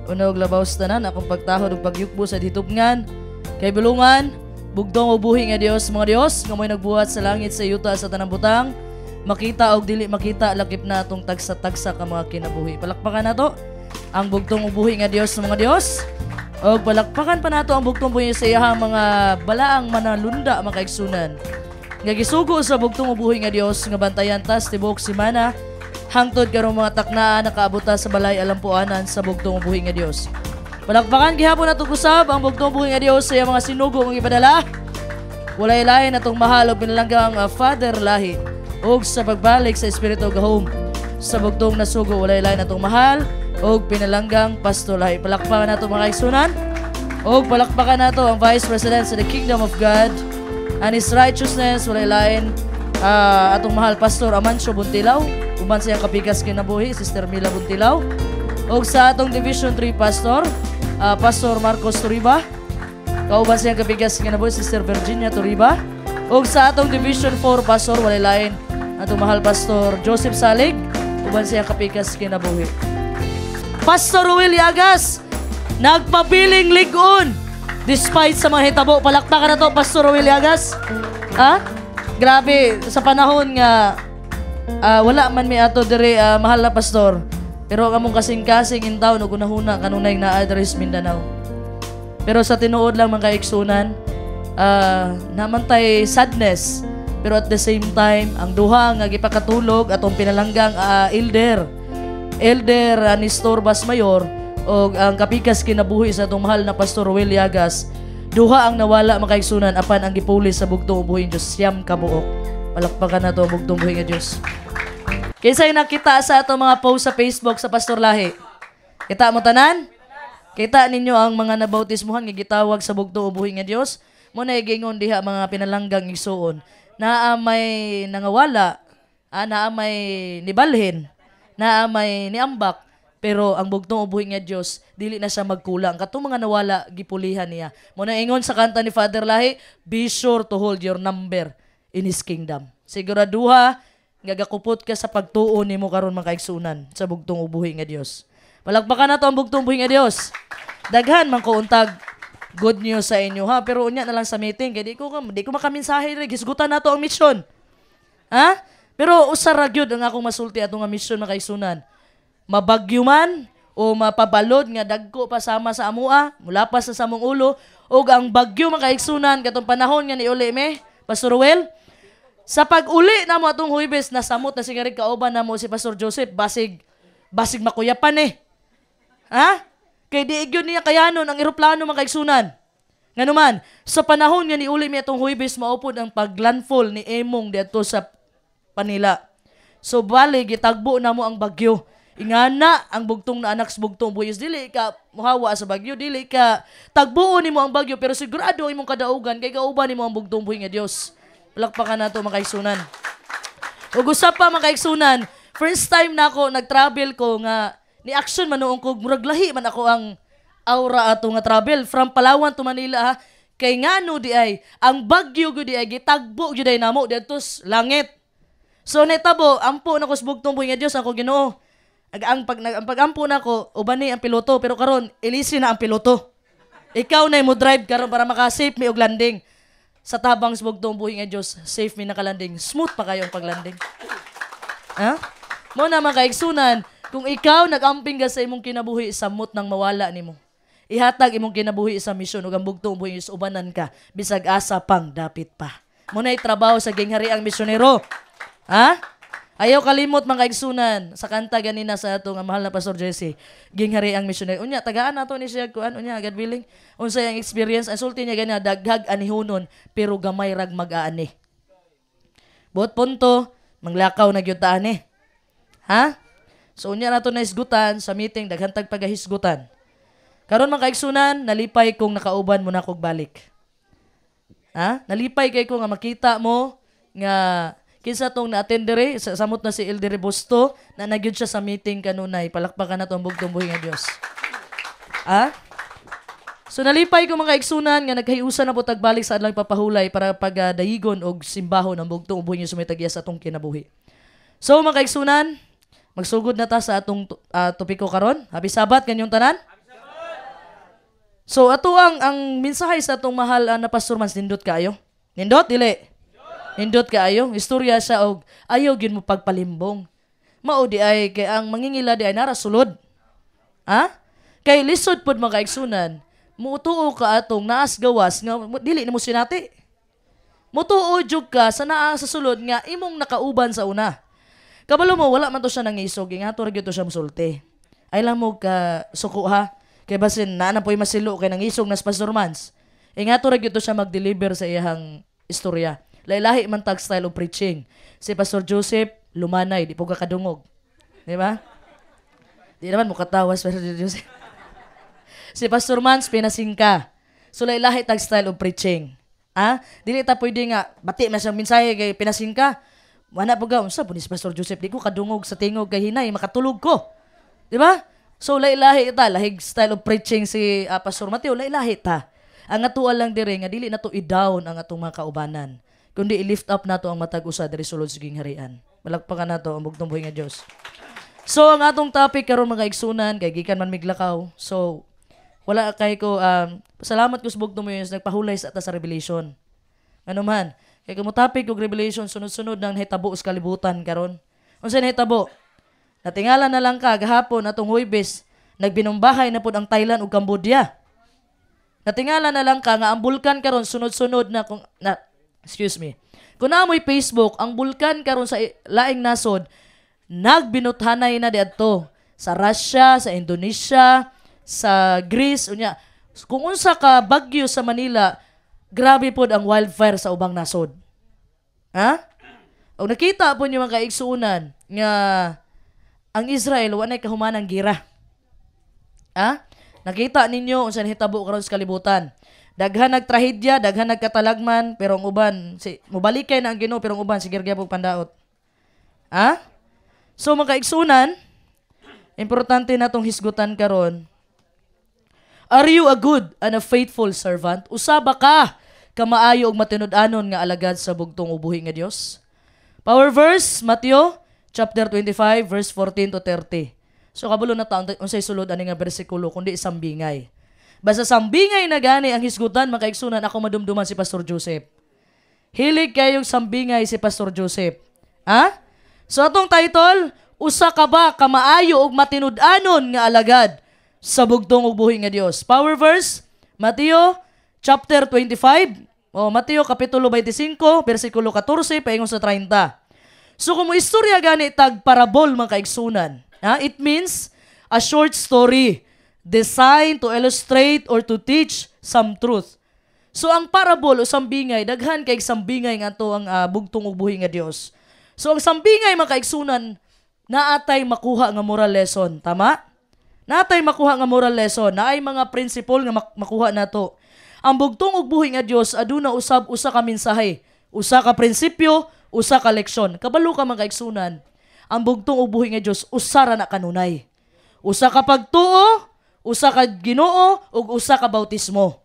Unog labaw sa tanan akong pagtahod ug pagyukbo sa ditubngan kay bulungan bugtong ug buhi nga Dios mga Dios nga mo'y nagbuhat sa langit sa yuta sa tanang butang makita og dili makita lakip na atong tagsa-tagsa ka mga kinabuhi. Palakpakan nato ang bugtong ug buhi nga Dios mga Dios. Og palakpakan pa nato ang bugtong buhi sa iyahang mga balaang manalunda mga kaigsunan. Nga gisugo sa bugtong ug buhi nga Dios nga bantayan tas tibuok semana hangtod karong mga taknaa nakaabuta sa balay alampuanan sa bugtong buhi nga Dios. Palakpakan gihapon nato kusab ang bugtong buhi nga Dios sa mga sinugo nga ipadala. Walay lain atong mahal og pinalanggang Father Lahi og sa pagbalik sa Espiritu Gahom. Sa bugtong nasugo walay lain atong mahal og pinalanggang Pastor Lahi. Palakpakan nato mga kaigsunan. Og palakpakan nato ang Vice President sa the Kingdom of God and His righteousness walay lain atong mahal Pastor Amancio Buntilaw. Uban siyang kapigas kinabuhi, Sister Mila Buntilaw. O sa atong Division 3 Pastor, Pastor Marcos Turiba. Kauban siyang kapigas kinabuhi, Sister Virginia Turiba. O sa atong Division 4 Pastor, walay lain, atong mahal Pastor Joseph Salig. Uban siyang kapigas kinabuhi. Pastor Will Yagas, nagpabiling ligon. Despite sa mga hitabo, palakpakan na to, Pastor Will Yagas. Grabe, sa panahon nga, wala man may ato dire mahal na pastor pero kamong kasing-kasing in town ug unahuna kanunay na address Mindanao pero sa tinuod lang mga kaigsunan namantay sadness pero at the same time ang duha nga gipakatulog atong pinalanggang Elder Nestor Basmayor o ang kapikas kinabuhi sa atong mahal na Pastor Will Yagas duha ang nawala mga kaigsunan apan ang gipulis sa bugtong buhi Dios siyam kabuok. Palakpakan na ito ang bugtong buhi nga Diyos. Kaysa yung nakita sa ito mga post sa Facebook sa Pastor Lahi. Kita mo tanan? Kita ninyo ang mga nabautismuhan nga gitawag sa bugtong buhi nga Diyos. Muna igingon diha mga pinalanggang igsuon. Naamay nangawala, naamay nibalhin, naamay niambak. Pero ang bugtong buhi nga Diyos, dili na siya magkulang. Katong mga nawala, gipulihan niya. Muna ingon sa kanta ni Father Lahi, be sure to hold your number in His kingdom. Siguraduha gagakupot ka sa pagtuo nimo karon mga kaigsunan sa bugtong buhi nga Dios. Palakpakan nato ang bugtong buhi nga Dios. Daghan man ko untag good news sa inyo ha, pero unya na lang sa meeting kay di ko makaminsahe rin gisgutan nato ang mission. Pero usa ra gyud ang akong masulti atong nga mission mga kaigsunan. Mabagyo man o mapabalod nga dagko pa sama sa amua, mula pa sa samong ulo ug ang bagyo mga kaigsunan katong panahon nga ni uli me Pastor Will. Sa pag-uli na mo atong Huwebes, nasamot na sigarig kauban na mo si Pastor Joseph, basig makuyapan Kay diigyon niya kayanon ang eroplano mga kaigsunan. Nga naman, sa panahon nga ni uli mi atong Huwebes, maupod ang paglandfall ni Emong dito sa Panila. So bali, gitagbo na mo ang bagyo. Ingana ang bugtong na anak sa bugtong buyos. Dili ka muhawa sa bagyo, dili ka tagbuo ni mo ang bagyo, pero sigurado imong kadaugan, kay kauban ni mo ang bugtong buhi nga Dios. Palakpakan na ito mga kaigsunan. Ug usap pa mga kaigsunan, first time na ako nag-travel ko nga ni action man noong ko murag lahi man ako ang aura ato nga travel from Palawan to Manila kay ngano di ay ang bagyo gud di ay gitagbo gud ay namo didto langit. So netabo ampo na ko sa bugtong buhi nga Dios ako Ginoo. Ang pagampo na ko uban ni ang piloto pero karon ilisi na ang piloto. Ikaw na mo drive karon para maka-safe mi og landing. Sa tabang sa bugtong buhi nga Diyos, safe mi nakalanding. Smooth pa kayo ang paglanding. Mo na mga kaigsunan, kung ikaw nag-amping ka sa imong kinabuhi, samot nang mawala nimo. Ihatag imong kinabuhi sa misyon ug ang bugtong buhi is ubanan ka, bisag asa pang dapit pa. Mo na trabaho sa ginghariang misyonero. Ayaw kalimot mga kaigsunan sa kanta ganina sa ato nga mahal na Pastor Jesse. Ginghari ang missionary. Unya tagaan nato ni siya kuan unya God willing. Unsa yang experience ang sulti niya ganina daghag anihunon pero gamay rag mag-aani. Buot punto manglakaw na gyud ta ani. So unya nato na isgutan sa meeting daghan tag pagahisgutan. Karon mga kaigsunan nalipay kong nakauban mo na kog balik. Nalipay kay ko nga makita mo nga kinsa tong na-attendere, samot na si Elder Busto, na nagyud siya sa meeting kanunay. Palakpakan na itong bugtong buhi nga Diyos. So nalipay ko mga kaigsunan nga naghiusan na po tagbalik sa adlang papahulay para pagdayigon og simbahon ang bugtong buhi nga sumitagya sa atong kinabuhi. So mga kaigsunan, magsugod na ta sa atong topiko karon. Happy Sabat kanyong tanan. So ato ang mensahe sa atong mahal na Pastor Mans, nindot kaayo. Nindot dili. Nindot kaayo. Istorya siya og ayaw gyud mo pagpalimbong. Mao di ay kay ang mangingila di ay nara sulod. Ha? Kay lisod pod mga kaigsunan, mutuo ka atong naas gawas nga dili nimo sinati. Mutuo jud ka sa naa sa sulod nga imong nakauban sa una. Kabalo mo wala man to siya nangisog, ingato ra gyud to siya mosulti. Ay lang mo ka suko ha. Kay basin naa na poy masilo kay nangisog nas Pastor Mans. Ingato ra gyud to siya mag-deliver sa iyang istorya. Lahi-lahi man tag style of preaching. Si Pastor Joseph lumanay, di po kakadungog. Di ba? Di naman mukatawas Pastor Joseph. Si Pastor Mans pinasingka. So lahi-lahi tag style of preaching. Ha? Dili ta pwede nga bati man siyang mensahe kay pinasingka. Wala po ga unsa po ni si Pastor Joseph, di ko kadungog sa tingog kay hinay makatulog ko. Di ba? So lahi-lahi ta, lahig style of preaching si Pastor Mateo, lahi-lahi ta. Ang atuan lang dire nga dili nato i-down ang atong mga kaubanan, kundi i-lift up nato ang matag usa diri sulod sa gingharian. Balakpakan nato ang bugtong buhi nga Dios. So ang atong topic karon mga igsunan kay gikan man miglakaw. So wala kay ko salamat ko sa bugtong mo yung nagpahulay sa ata sa Revelation. Ano man, kay kamo topic og Revelation sunod-sunod nang nahitabo sa kalibutan karon. Unsa nahitabo? Natingala na lang ka gahapon atong Huwebes, nagbinumbahay na pud ang Thailand ug Cambodia. Natingala na lang ka nga ang bulkan karon sunod-sunod na Kung naamoy Facebook, ang bulkan karon sa laing nasod nagbinuthanay na diadto sa Russia, sa Indonesia, sa Greece unya. Kung unsa ka bagyo sa Manila, grabe pod ang wildfire sa ubang nasod. Ha? O nakita po niyo mga kaigsuunan nga ang Israel wanay kahumanang gira. Ha? Nakita ninyo unsa nahitabo karon sa kalibutan. Daghan nagtrahedya, daghan nagkatalagman, pero ang uban mobalikay na ang Ginoo pero ang uban sige gyapon pandaot. Ha? So mga kaigsuunan, importante natong hisgutan karon. Are you a good and a faithful servant? Usaba ka kamaayo og matinud-anon nga alagad sa bugtong ubuhi nga Dios? Power verse, Mateo chapter 25 verse 14 to 30. So kabulo na taon unsay sulod ani nga bersikulo kundi sambingay. Basta sambingay na gani ang hisgutan makaigsunan ako madumduman si Pastor Joseph. Hilig kayong sambingay si Pastor Joseph. Ha? So atong title, usa ka ba kamaayo og matinud-anon nga alagad sa bugtong ug buhi nga Dios? Power verse, Mateo chapter 25. Mateo kapitulo 25 bersikulo 14 paingon sa 30. So kung mo istorya gani tag parabol mga kaigsunan, it means a short story designed to illustrate or to teach some truth. So ang parabol o sambingay, daghan kay sambingay nga to ang bugtong ug buhi nga Dios. So ang sambingay mga kaigsunan, naatay makuha nga moral lesson, tama? Naatay makuha nga moral lesson, naay mga principle nga makuha nato. Ang bugtong ug buhi nga Dios aduna usab usa ka mensahe, usa ka prinsipyo, usa ka leksyon. Kabalo ka mga kaigsunan, ang bugtong ug buhi nga Dios usa ra na kanunay. Usa ka pagtuo, usa ka Ginoo ug usa ka bautismo.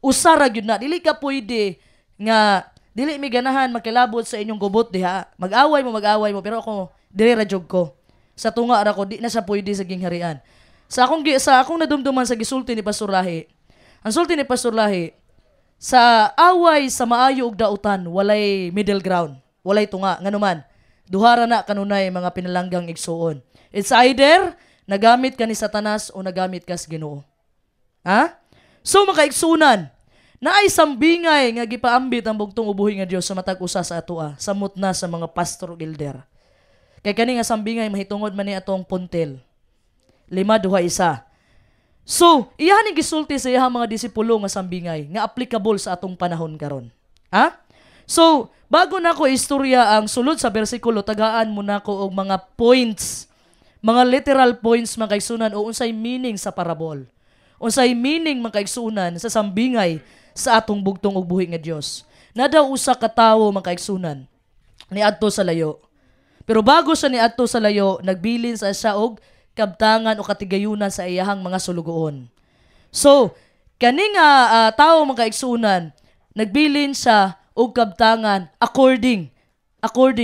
Usa ra gyud na, dili ka pwede nga dili mi ganahan makilabot sa inyong gubot diha. Mag-away mo pero ako dili ra jud ko. Sa tunga ra ko di na sa pwede sa gingharian. Sa akong nadumduman sa gisulti ni Pastor Lahi. Ang sulti ni Pastor Lahi, sa away sa maayo ug dautan walay middle ground, walay tunga nganuman. Duhara na kanunay mga pinalanggang igsuon. It's either nagamit ka ni Satanas o nagamit ka sa Ginoo. Ha? So makaigsunan, naay sambingay nga gipaambit ang bugtong ubuhi nga Dios sa matag usa sa atoa, samot na sa mga pastor ug elder. Kay kani nga sambingay mahitungod man ni atong puntel. 5-2-1. So, iyan ni gisulti sa iyang mga disipulo nga sambingay nga applicable sa atong panahon karon. Ha? So, bago na ko istorya ang sulod sa bersikulo, tagaan mo na ko og mga points, mga literal points mga kaigsunan o unsay meaning sa parabol. Unsay meaning mga kaigsunan sa sambingay sa atong bugtong ug buhi nga Dios. Na daw usa ka tawo mga kaigsunan niadto sa layo. Pero bago siya niadto sa layo, nagbilin sa siya og kabtangan o katigayunan sa iyahang mga sulugoon. So, kaning tawo mga kaigsunan, nagbilin siya og kabtangan according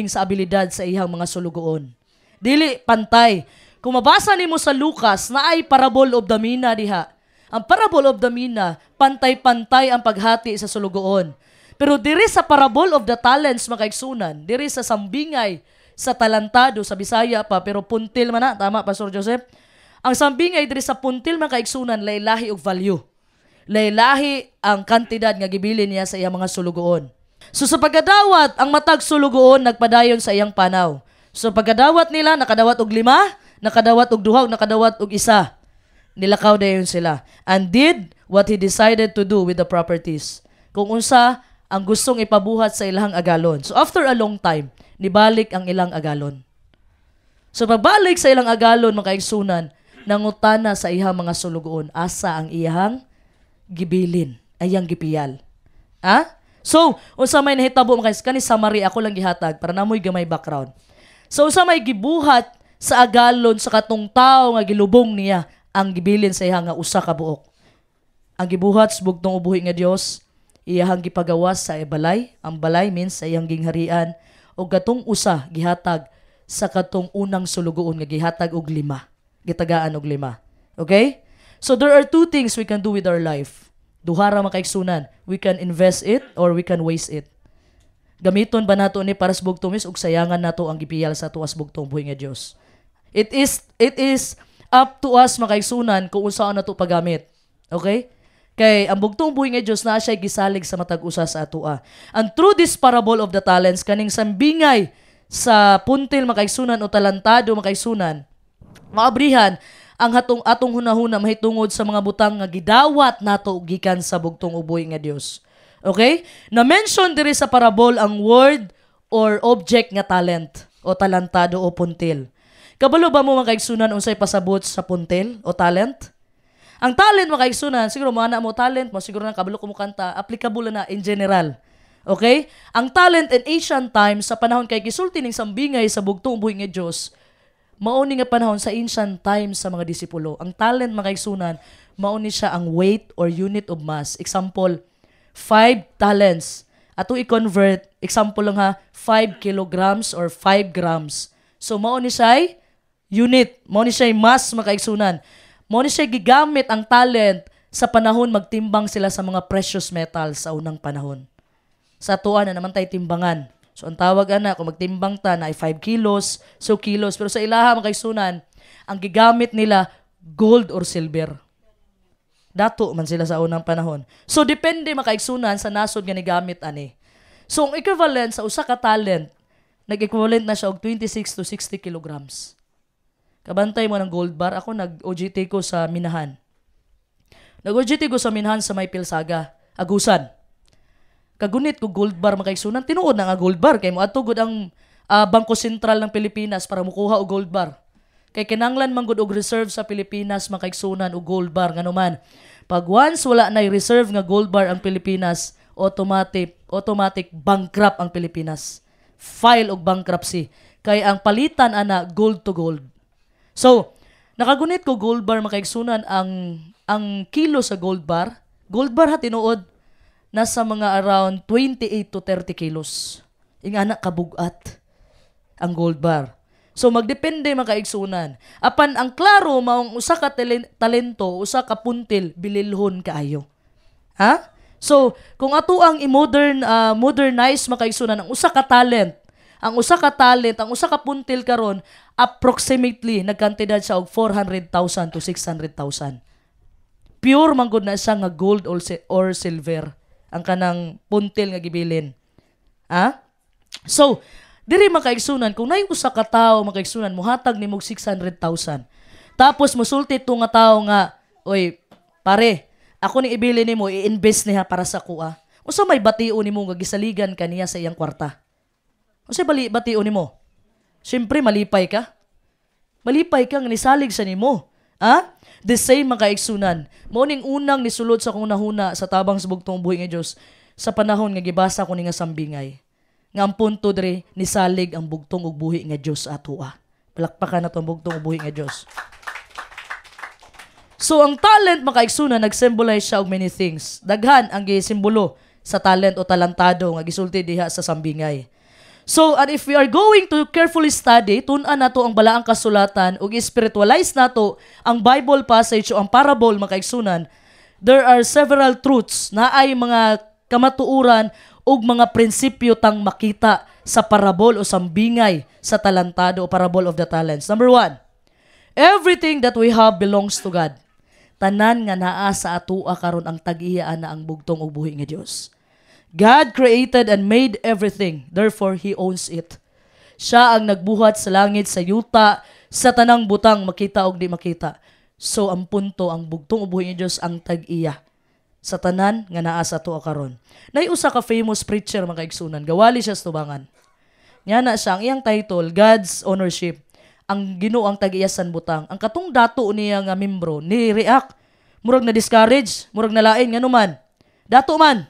sa abilidad sa iyang mga sulugoon. Dili pantay. Kung mabasa nimo sa Lucas na ay parable of the mina diha, Ang parable of the mina, pantay-pantay ang paghati sa sulugoon. Pero diri sa parable of the talents, mga kaigsunan, diri sa sambingay, sa talantado, sa Bisaya pa, pero puntil man na, tama, Pastor Joseph? Ang sambingay diri sa puntil, mga kaigsunan, laylahi og value. Laylahi ang kantidad nga gibilin niya sa iyang mga sulugoon. So sa pagkadawat, ang matag sulugoon nagpadayon sa iyang panaw. So pagkadawat nila, nakadawat og 5, nakadawat og 2, nakadawat og 1. Nilakaw dayon sila. And did what he decided to do with the properties. Kung unsa ang gustong ipabuhat sa ilang agalon. So after a long time, nibalik ang ilang agalon. So pagbalik sa ilang agalon, mga kaigsunan, nangutana sa iyang mga sulugoon, asa ang iyang gibilin, ayang gipiyal. Ha? So, unsa may nahitabo mga kaigsunan, kani summary ako lang gihatag para namoy gamay background. So unsa may gibuhat sa agalon sa katong tawo nga gilubong niya ang gibilin sa iyang nga usa ka buok. Ang gibuhat sa bugtong ubuhi nga Dios, iyang gipagawas sa balay. Ang balay means sa iyang gingharian o katong usa gihatag sa katong unang sulugoon nga gihatag og 5. Gitagaan og 5. Okay? So there are 2 things we can do with our life. Duha ra makaigsunan. We can invest it or we can waste it. Gamiton ba nato ni para sa bugtong ug sayangan nato ang gipiyal sa tuwas bugtong buhi nga Dios. It is up to us makaigsunan kung unsa nato paggamit. Okay? Kay ang bugtong buhi nga Dios na siya gisalig sa matag usa sa atoa. And through this parable of the talents, kaning sambingay sa puntil makaigsunan o talantado makaigsunan, maabrihan ang atong hunahuna mahitungod sa mga butang nga gidawat nato gikan sa bugtong ubuhi nga Dios. Okay? Na-mention diri sa parable ang word or object nga talent o talantado o puntil. Kabalo ba mo mga kaigsunan unsay pasabot sa puntil o talent? Ang talent mga kaigsunan, siguro mga mo talent mo, siguro na kabalo ko mo kanta, applicable na in general. Okay? Ang talent in ancient times, sa panahon kay gisulti ning sambingay sa bugtong buhi nga Dios, mauni nga panahon sa ancient times sa mga disipulo. Ang talent mga kaigsunan, mauni siya ang weight or unit of mass. Example, 5 talents. Ato i-convert, example lang ha, 5 kilograms or 5 grams. So, mao ni siya unit, mao ni siya mass makaigsunan. Mao ni siya gigamit ang talent sa panahon magtimbang sila sa mga precious metals sa unang panahon. Sa tuan na naman tayo timbangan. So, ang tawag kung magtimbang ta na ay 5 kilos, so kilos. Pero sa ilaha makaigsunan, ang gigamit nila gold or silver. Dato man sila sa unang panahon. So, depende makaigsunan sa nasod nga ni gamit ani. So, ang equivalent sa usa ka talent, nag-equivalent na siya og 26 to 60 kilograms. Kabantay mo ng gold bar. Ako nag-OGT ko sa Minahan. Nag-OGT ko sa Minahan sa May Pilsaga, Agusan. Kagunit ko gold bar makaigsunan. Tinuod na nga gold bar. Kaya mo atugod ang Bangko Sentral ng Pilipinas para mukuha og gold bar. Kay kinanglan man gud og reserve sa Pilipinas makaigsunan og gold bar nganuman. Pag once wala na reserve nga gold bar ang Pilipinas, automatic bankrupt ang Pilipinas. File og bankruptcy. Kay ang palitan ana gold to gold. So, nakagunit ko gold bar makaigsunan ang kilo sa gold bar ha tinuod nasa mga around 28 to 30 kilos. Ingana kabugat ang gold bar. So magdepende makaigsunan. Apan ang klaro maong usa ka talento, usa ka puntil bililhon kaayo. Ha? So kung ato ang modernize makaigsunan ang usa ka talent, ang usa ka puntil karon approximately nagkantidad siya og 400,000 to 600,000. Pure man gud na siya nga gold or silver ang kanang puntil nga gibilin. Ha? So diri makaigsunan kung naay usa ka tawo makaigsunan mohatag nimo 600,000. Tapos mosulti to nga tawo nga, oy, pare, ako ni ibili nimo i-invest niya para sa kuha. Unsa may batio nimo nga gisaligan kaniya sa iyang kwarta? Unsa batio nimo? Syempre malipay ka. Malipay ka nga nisalig sa nimo. Ha? The same makaigsunan. Mao ning unang nisulod sa kong nahuna sa tabang sa bugtong buhi nga Dios sa panahon nga gibasa ko ni nga sambingay. Nga ang punto diri nisalig ang bugtong ug buhi nga Dios atoa. Palakpakan nato ang bugtong ug buhi nga Dios. So ang talent makaigsunan nag-symbolize siya og many things. Daghan ang gisimbolo sa talent o talantado nga gisulti diha sa sambingay. So, and if we are going to carefully study, tun-an nato ang balaang kasulatan ug spiritualize nato ang Bible passage o ang parable mga kaigsunan, there are several truths na ay mga kamatuuran ug mga prinsipyo tang makita sa parable o sambingay sa talantado o parable of the talents. Number 1, everything that we have belongs to God. Tanan nga naa sa atoa karon ang tag-iya na ang bugtong ug buhi nga Dios. God created and made everything, therefore He owns it. Siya ang nagbuhat sa langit, sa yuta, sa tanang butang, makita o di makita. So, ang punto, ang bugtong ubuhin ni Diyos ang tag-iya sa tanan nga naa sa tuwa karon. Naiusa ka famous preacher mga kaigsunan, gawali siya sa tubangan. Nga na siya, ang iyang title, God's Ownership. Ang Ginoo ang tag-iya san butang. Ang katong dato niya nga membro, ni-react. Murag na discourage, murag na lain, nga naman. Dato man.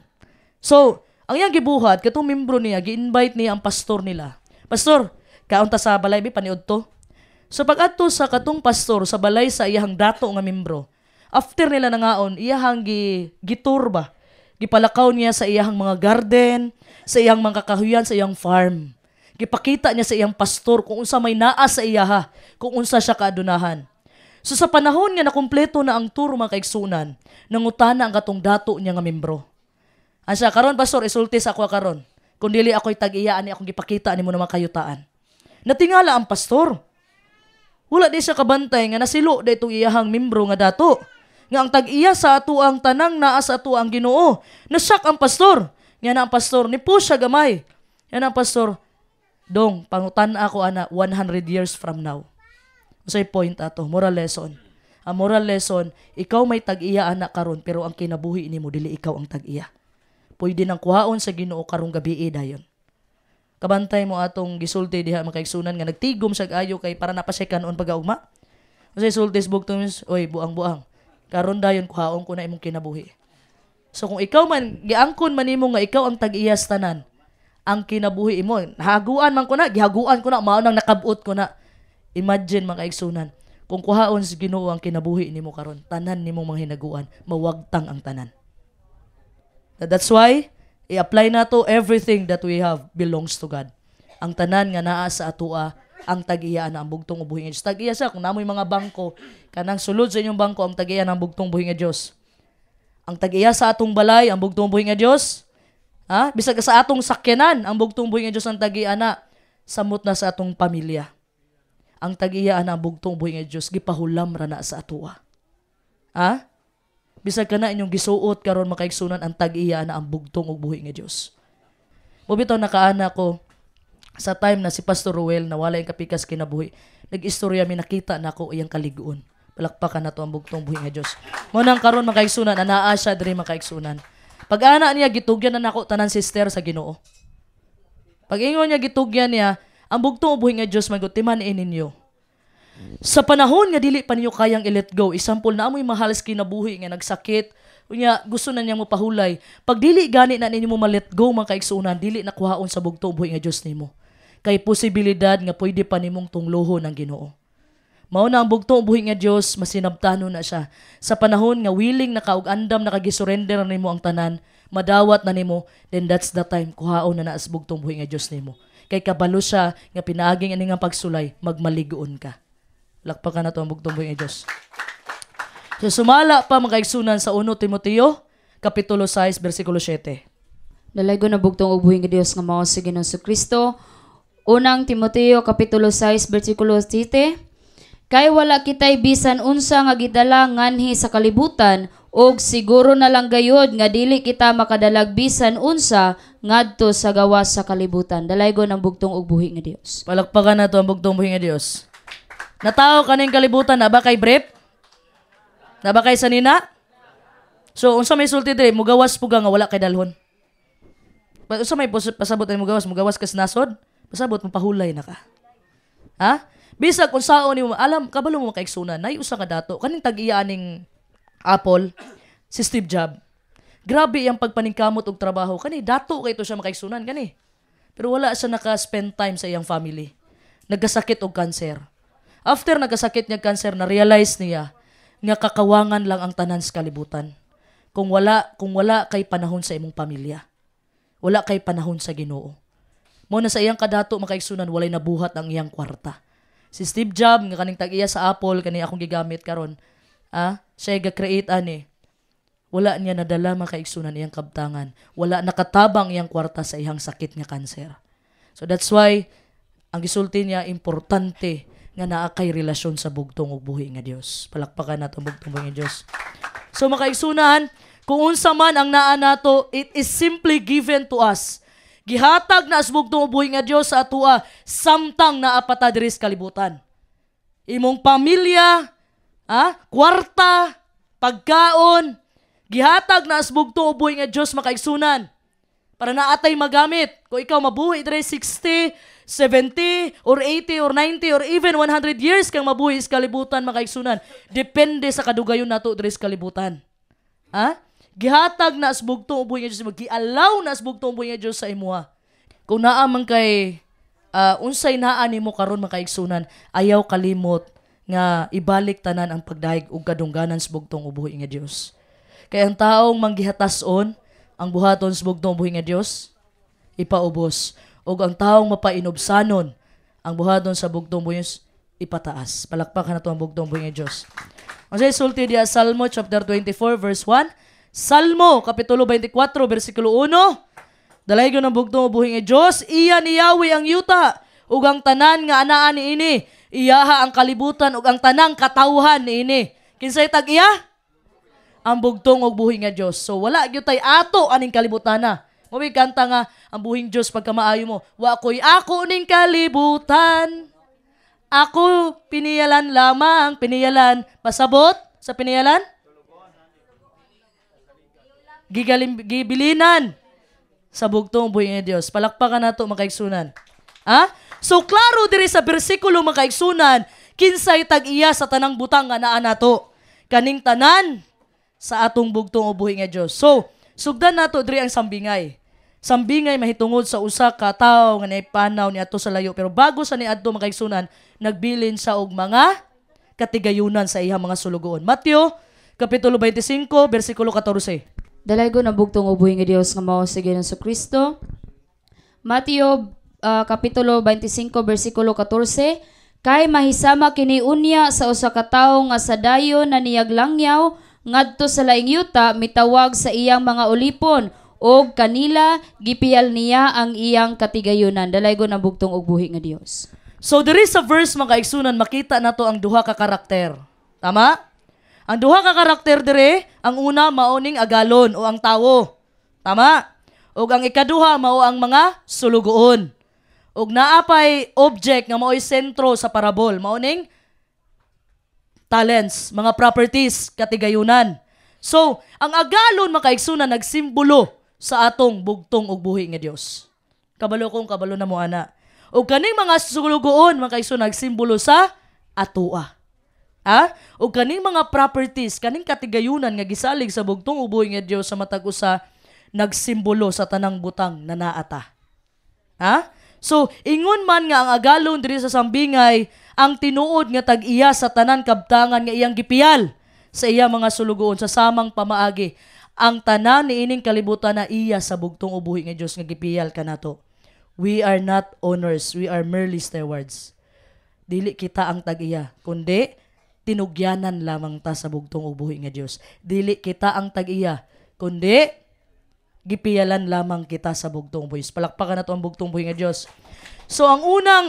So, ang iyang gibuhat, katong membro niya, gi-invite niya ang pastor nila. Pastor, kaunta sa balay, paniud to. So, pag-adto sa katong pastor, sa balay sa iyang dato nga membro, after nila nangaon, iyahang gitur ba? Gipalakaw niya sa iyang mga garden, sa iyang mga kakahuyan, sa iyang farm. Gipakita niya sa iyang pastor kung unsa may naa sa iyaha, kung unsa siya kaadunahan. So, sa panahon nga nakumpleto na ang tour mga kaigsunan, nangutana ang katong dato niya nga membro. Asya, karon pastor, isultis ako karon. Kung dili ako'y tag-iyaan ni akong gipakita ni mo na makayutaan. Natingala ang pastor. Wala di siya kabantay nga nasilo da itong iyahang membro nga dato. Nga ang tag-iya sa ato ang tanang naa sa ato ang Ginoo. Nasyak ang pastor. Nga na ang pastor, nipush siya gamay. Yan ang pastor, dong, pangutan ako ana 100 years from now. Usay point ato, moral lesson. Ang moral lesson, ikaw may tag-iya anak karon pero ang kinabuhi nimo dili ikaw ang tag-iya. Pwede nang kuhaon sa Ginoo karong gabi dayon. Kabantay mo atong gisulti diha makaigsunan nga nagtigom sa ayo kay para napasekanon pagaugma. Kasi sultis bugtong, oy buang-buang. Karon dayon kuhaon ko na imong kinabuhi. So kung ikaw man giangkon man nimo nga ikaw ang tag-iyas tanan, ang kinabuhi imo, haguan man ko na, gihaguan ko na, mao nang nakabot ko na. Imagine makaigsunan, kung kuhaon sa Ginoo ang kinabuhi nimo karon, tanan nimo mga hinaguan, mawagtang ang tanan. That's why, i-apply na to, everything that we have belongs to God. Ang tanan nga naa sa atua, ang tag-iya na ang bugtong ubuhin nga Diyos. Tag-iya siya, kung namoy mga bangko, kanang sulod sa inyong bangko, ang tag-iya na ang bugtong ubuhin nga Diyos. Ang tag-iya sa atong balay, ang bugtong ubuhin nga Diyos. Ha? Bisag sa atong sakyanan, ang bugtong ubuhin nga Diyos ang tag-iya na, samot na sa atong pamilya. Ang tag-iya na ang bugtong ubuhin nga Diyos, gipahulam ra na sa atua. Ha? Bisag ka na inyong gisuot karon makaigsunan ang tag-iya na ang bugtong ug buhi nga Dios. Mobitaw nakaana ko sa time na si Pastor Ruel na wala yung kapikas kinabuhi. Nag-istorya mi nakita nako iyang kaliguon. Palakpakan na to ang bugtong buhi nga Dios. Mo nang karon makaigsunan anaa siya diri makaigsunan. Pag ana niya gitugyan na nako tanan sister sa Ginoo. Pag ingon niya gitugyan niya ang bugtong buhi nga Dios magutiman ninyo. Sa panahon nga dili pa ninyo kayang i-let go, example na amoy mahalas kinabuhi nga nagsakit, unya gusto na niya mo pahulay. Pag dili gani na ninyo mo ma-let go mga kaigsunan, dili na kuhaon sa bugtong buhi nga Dios nimo. Kay posibilidad nga pwede pa nimong tunglohon ang Ginoo. Mao na ang bugtong buhi nga Dios, masinabtano na siya. Sa panahon nga willing na kaug andam nakagisurrender na nimo ang tanan, madawat na nimo, then that's the time kuhaon na as bugtong buhi nga Dios nimo. Kay kabalo siya nga pinaaging ani nga pagsulay, magmaligoon ka. Lakpakan na to ang bugtong buhi nga Dios. So sumala pa mga kaigsunan sa 1 Timoteo kapitulo 6 bersikulo 7. Dalaygo na bugtong ug buhi nga Dios nga mao si Ginoong Kristo. 1 Timoteo kapitulo 6 bersikulo 7. Kay wala kitay bisan unsa nga gidala nganhi sa kalibutan og siguro na lang gayod nga dili kita makadalag bisan unsa ngadto sa gawas sa kalibutan. Dalaygo ng bugtong ug buhi nga Dios. Palakpakan na to ang bugtong buhi nga Dios. Natao kaning kalibutan na ba kay brief? Na ba kay sanina? So unsa may sulti dire mugawas puga nga wala kay dalhon. Unsa may pasabot ay mugawas kas nasod? Pasabot mo pahulay na ka. Ha? Bisag kung saon nimo alam kabalo mo makaigsunan nay usa ka dato kaning tag-iya ning Apple si Steve Jobs. Grabe ang pagpaningkamot og trabaho kani dato kay to siya makaigsunan kani. Pero wala siya naka-spend time sa iyang family. Nagkasakit og cancer. After nagkasakit niya cancer, na-realize niya nga kakawangan lang ang tanan sa kalibutan. Kung wala kay panahon sa imong pamilya. Wala kay panahon sa Ginoo. Mo na sa iyang kadato makaigsunan walay nabuhat ang iyang kwarta. Si Steve Jobs nga kaning tag-iya sa Apple kani akong gigamit karon. Siya ga-create ani. Wala niya nadala makaigsunan iyang kabtangan. Wala nakatabang iyang kwarta sa iyang sakit nga kanser. So that's why ang gisulti niya importante nga naa kay relasyon sa bugtong ug buhi nga Dios. Palakpakan nato bugtong buhi nga Dios. So makaigsunan, kung unsa man ang naa nato, it is simply given to us. Gihatag na as bugtong ug buhi nga Dios sa atoa samtang naa pa ta diri sa kalibutan. Imong pamilya, kwarta, pagkaon, gihatag na as bugtong ug buhi nga Dios makaigsunan. Para naatay magamit. Kung ikaw mabuhi diri 60, 70, or 80, or 90, or even 100 years kang mabuhi sa kalibutan makaigsunan. Depende sa kadugayon nato diri sa kalibutan. Gihatag na as bugtong ug buhi nga Dios, gialaw na as bugtong ug buhi nga Dios sa imuha. Kung naa man kay unsay naa nimo karon makaigsunan, ayaw kalimot nga ibalik tanan ang pagdaig ug kadungganan sa bugtong ug buhi nga Dios. Kay ang taong manggihatason ang buhaton sa bugtong buhi nga Dios ipaubos, ug ang taong mapainobsanon ang buhaton sa bugtong buhi ipataas. Palakpakan nato ang bugtong buhi nga Dios. Ang sulti diya Salmo chapter 24 verse 1, Salmo kapitulo 24 bersikulo 1, dalaygon ang bugtong buhi nga Dios, iya ni Yahweh ang yuta ug ang tanan nga anaa niini, iyaha ang kalibutan ug ang tanang katawhan niini. Kinsay tag-iya? Ang bugtong og buhi nga Dios. So wala gyud tay ato aning kalibutana. Mo'y kanta nga ang buhing Dios pagka maayo mo. Wa ko'y ako ning kalibutan. Ako piniyalan lamang, piniyalan pasabot sa piniyalan. Gibilinan sa bugtong og buhi nga Dios. Palakpakan nato makaigsunan. So klaro diri sa bersikulo makaigsunan, kinsay tag-iya sa tanang butang nga naa nato. Kaning tanan sa atong bugtong o buhi nga Dios. So, sugdan nato diri ang sambingay. Sambingay mahitungod sa usa ka tawo nga naipanaw niadto sa layo, pero bago sa niadto makaigsunan, nagbilin sa og mga katigayunan sa iyang mga sulugoon. Mateo kapitulo 25 bersikulo 14. Dalaygon ang bugtong ug buhi nga Dios nga mao si Ginoong Kristo. Mateo kapitulo 25 bersikulo 14, kay mahisama kini unya sa usa ka tawo nga sa dayon na niyag langyaw ngadto sa laing yuta mitawag sa iyang mga ulipon og kanila gipiyal niya ang iyang katigayunan. Dalaygon ang bugtong ug buhi nga Dios. So diri sa verse mga kaigsunan makita nato ang duha ka karakter. Tama? Ang duha ka karakter diri, ang una mao ning agalon o ang tawo. Tama? Ug ang ikaduha mao ang mga sulugoon. Ug naapay object nga mao'y sentro sa parabol, mao ning talents, mga properties, katigayunan. So, ang agalon makaigsunan nagsimbolo sa atong bugtong ug buhi nga Dios. Kabalo na mo ana. Ug kaning mga sulugoon makaigsunan nagsimbolo sa atoa. Ug kaning mga properties, kaning katigayunan nga gisalig sa bugtong ug buhi nga Dios sa matag usa nagsimbolo sa tanang butang na naata. So, ingon man nga ang agalon diri sa sambingay ang tinuod nga tag-iya sa tanan kabtangan nga iyang gipiyal sa iya mga sulugoon sa samang pamaagi. Ang tanan niining kalibutan na iya sa bugtong ug buhi nga Dios nga gipiyal kanato. We are not owners, we are merely stewards. Dili kita ang tag-iya, kundi tinugyanan lamang ta sa bugtong ug buhi nga Dios. Dili kita ang tag-iya, kundi gipiyalan lamang kita sa bugtong buhi. Palakpakan nato ang bugtong buhi nga Dios. So ang unang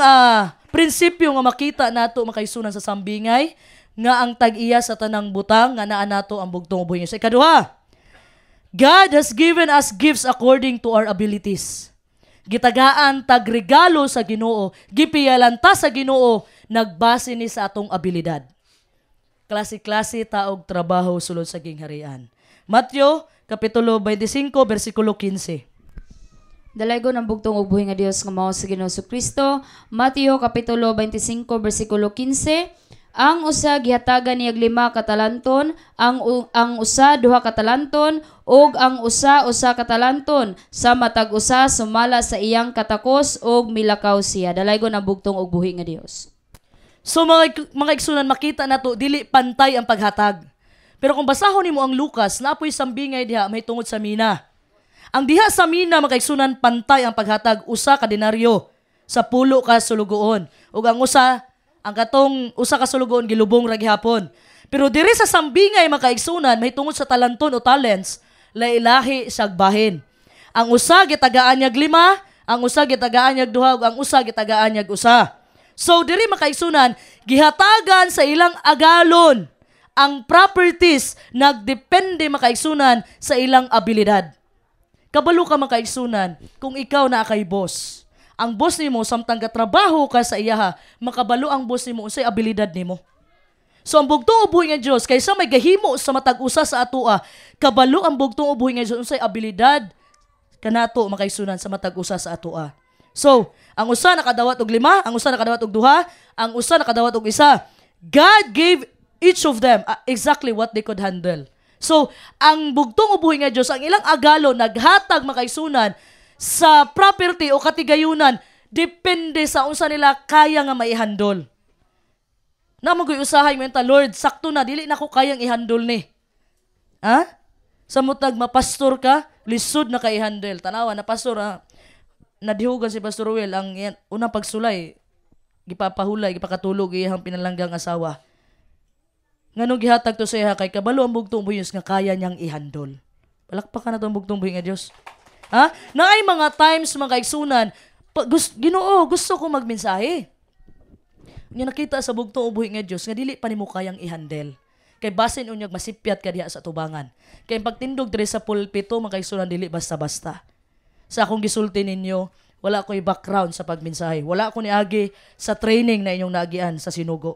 prinsipyo nga makita nato makaigsunan sa sambingay nga ang tag-iya sa tanang butang nga naa nato ang bugtong buhi nga Dios. Ikaduha, God has given us gifts according to our abilities. Gitagaan tag regalo sa Ginoo, gipiyalan ta sa Ginoo nagbase ni sa atong abilidad. Klase-klase taog trabaho sulod sa gingharian. Mateo kapitulo 25 bersikulo 15. Dalaygon ang bugtong ug buhi nga Dios nga mao si Ginoong Kristo. Mateo kapitulo 25 bersikulo 15. Ang usa gihatagan niyag 5 ka talanton, ang usa 2 ka talanton, ug ang usa ka talanton. Sa matag usa sumala sa iyang katakos ug milakaw siya. Dalaygon ang bugtong ug buhi nga Dios. So mga igsunan makita nato dili pantay ang paghatag. Pero kung basahon nimo ang Lucas, naapoy sambingay diha may tungod sa mina. Ang diha sa mina makaigsunan pantay ang paghatag usa ka denaryo sa 10 ka sulugoon. Ug ang katong usa ka sulugoon gilubong ra gihapon. Pero diri sa sambingay makaigsunan mahitungod sa talanton o talents, lailahi sa bahin. Ang usa gitagaan niya 5, ang usa gitagaan niya 2, ug ang usa gitagaan niya 1. So diri makaigsunan gihatagan sa ilang agalon ang properties nagdepende makaigsunan sa ilang abilidad. Kabalo ka makaigsunan kung ikaw na kay boss. Ang boss nimo samtang gatrabaho ka sa iyaha, makabalo ang boss nimo unsay abilidad nimo. So ang bugtong ubuhi nga Dios kaysa may gahimo sa matag usa sa atoa, kabalo ang bugtong ubuhi nga Dios unsay abilidad kanato makaigsunan sa matag usa sa atoa. So, ang usa nakadawat og 5, ang usa nakadawat og 2, ang usa nakadawat og 1. God gave each of them exactly what they could handle. So, ang bugtong ubuhi nga Dios, ang ilang agalo naghatag makaigsunan sa property o katigayunan depende sa unsa nila kaya nga maihandol. Na magoy usahay mo ta, Lord, sakto na dili nako kayang ihandol ni. Ha? Sa mutag mapastor ka, lisod na kay handle. Tanawa na pastor ha. Nadihugan si Pastor Will ang unang pagsulay, gipapahulay, gipakatulog iyang pinalanggang asawa. Nganong gihatag to sa iya kay kabalo ang bugtong buhis nga kaya niyang ihandol. Palakpakan na to ang bugtong buhis nga Dios. Ha? Naay mga times mga kaigsunan, Ginoo, gusto ko magmensahe. Nga nakita sa bugtong buhis nga Dios nga dili pa nimo kayang ihandle. Kay basin unyag masipyat ka diha sa tubangan. Kay pagtindog diri sa pulpito mga kaigsunan dili basta-basta. Sa akong gisulti ninyo, wala ko'y background sa pagmensahe. Wala ko niagi sa training na inyong naagian sa sinugo.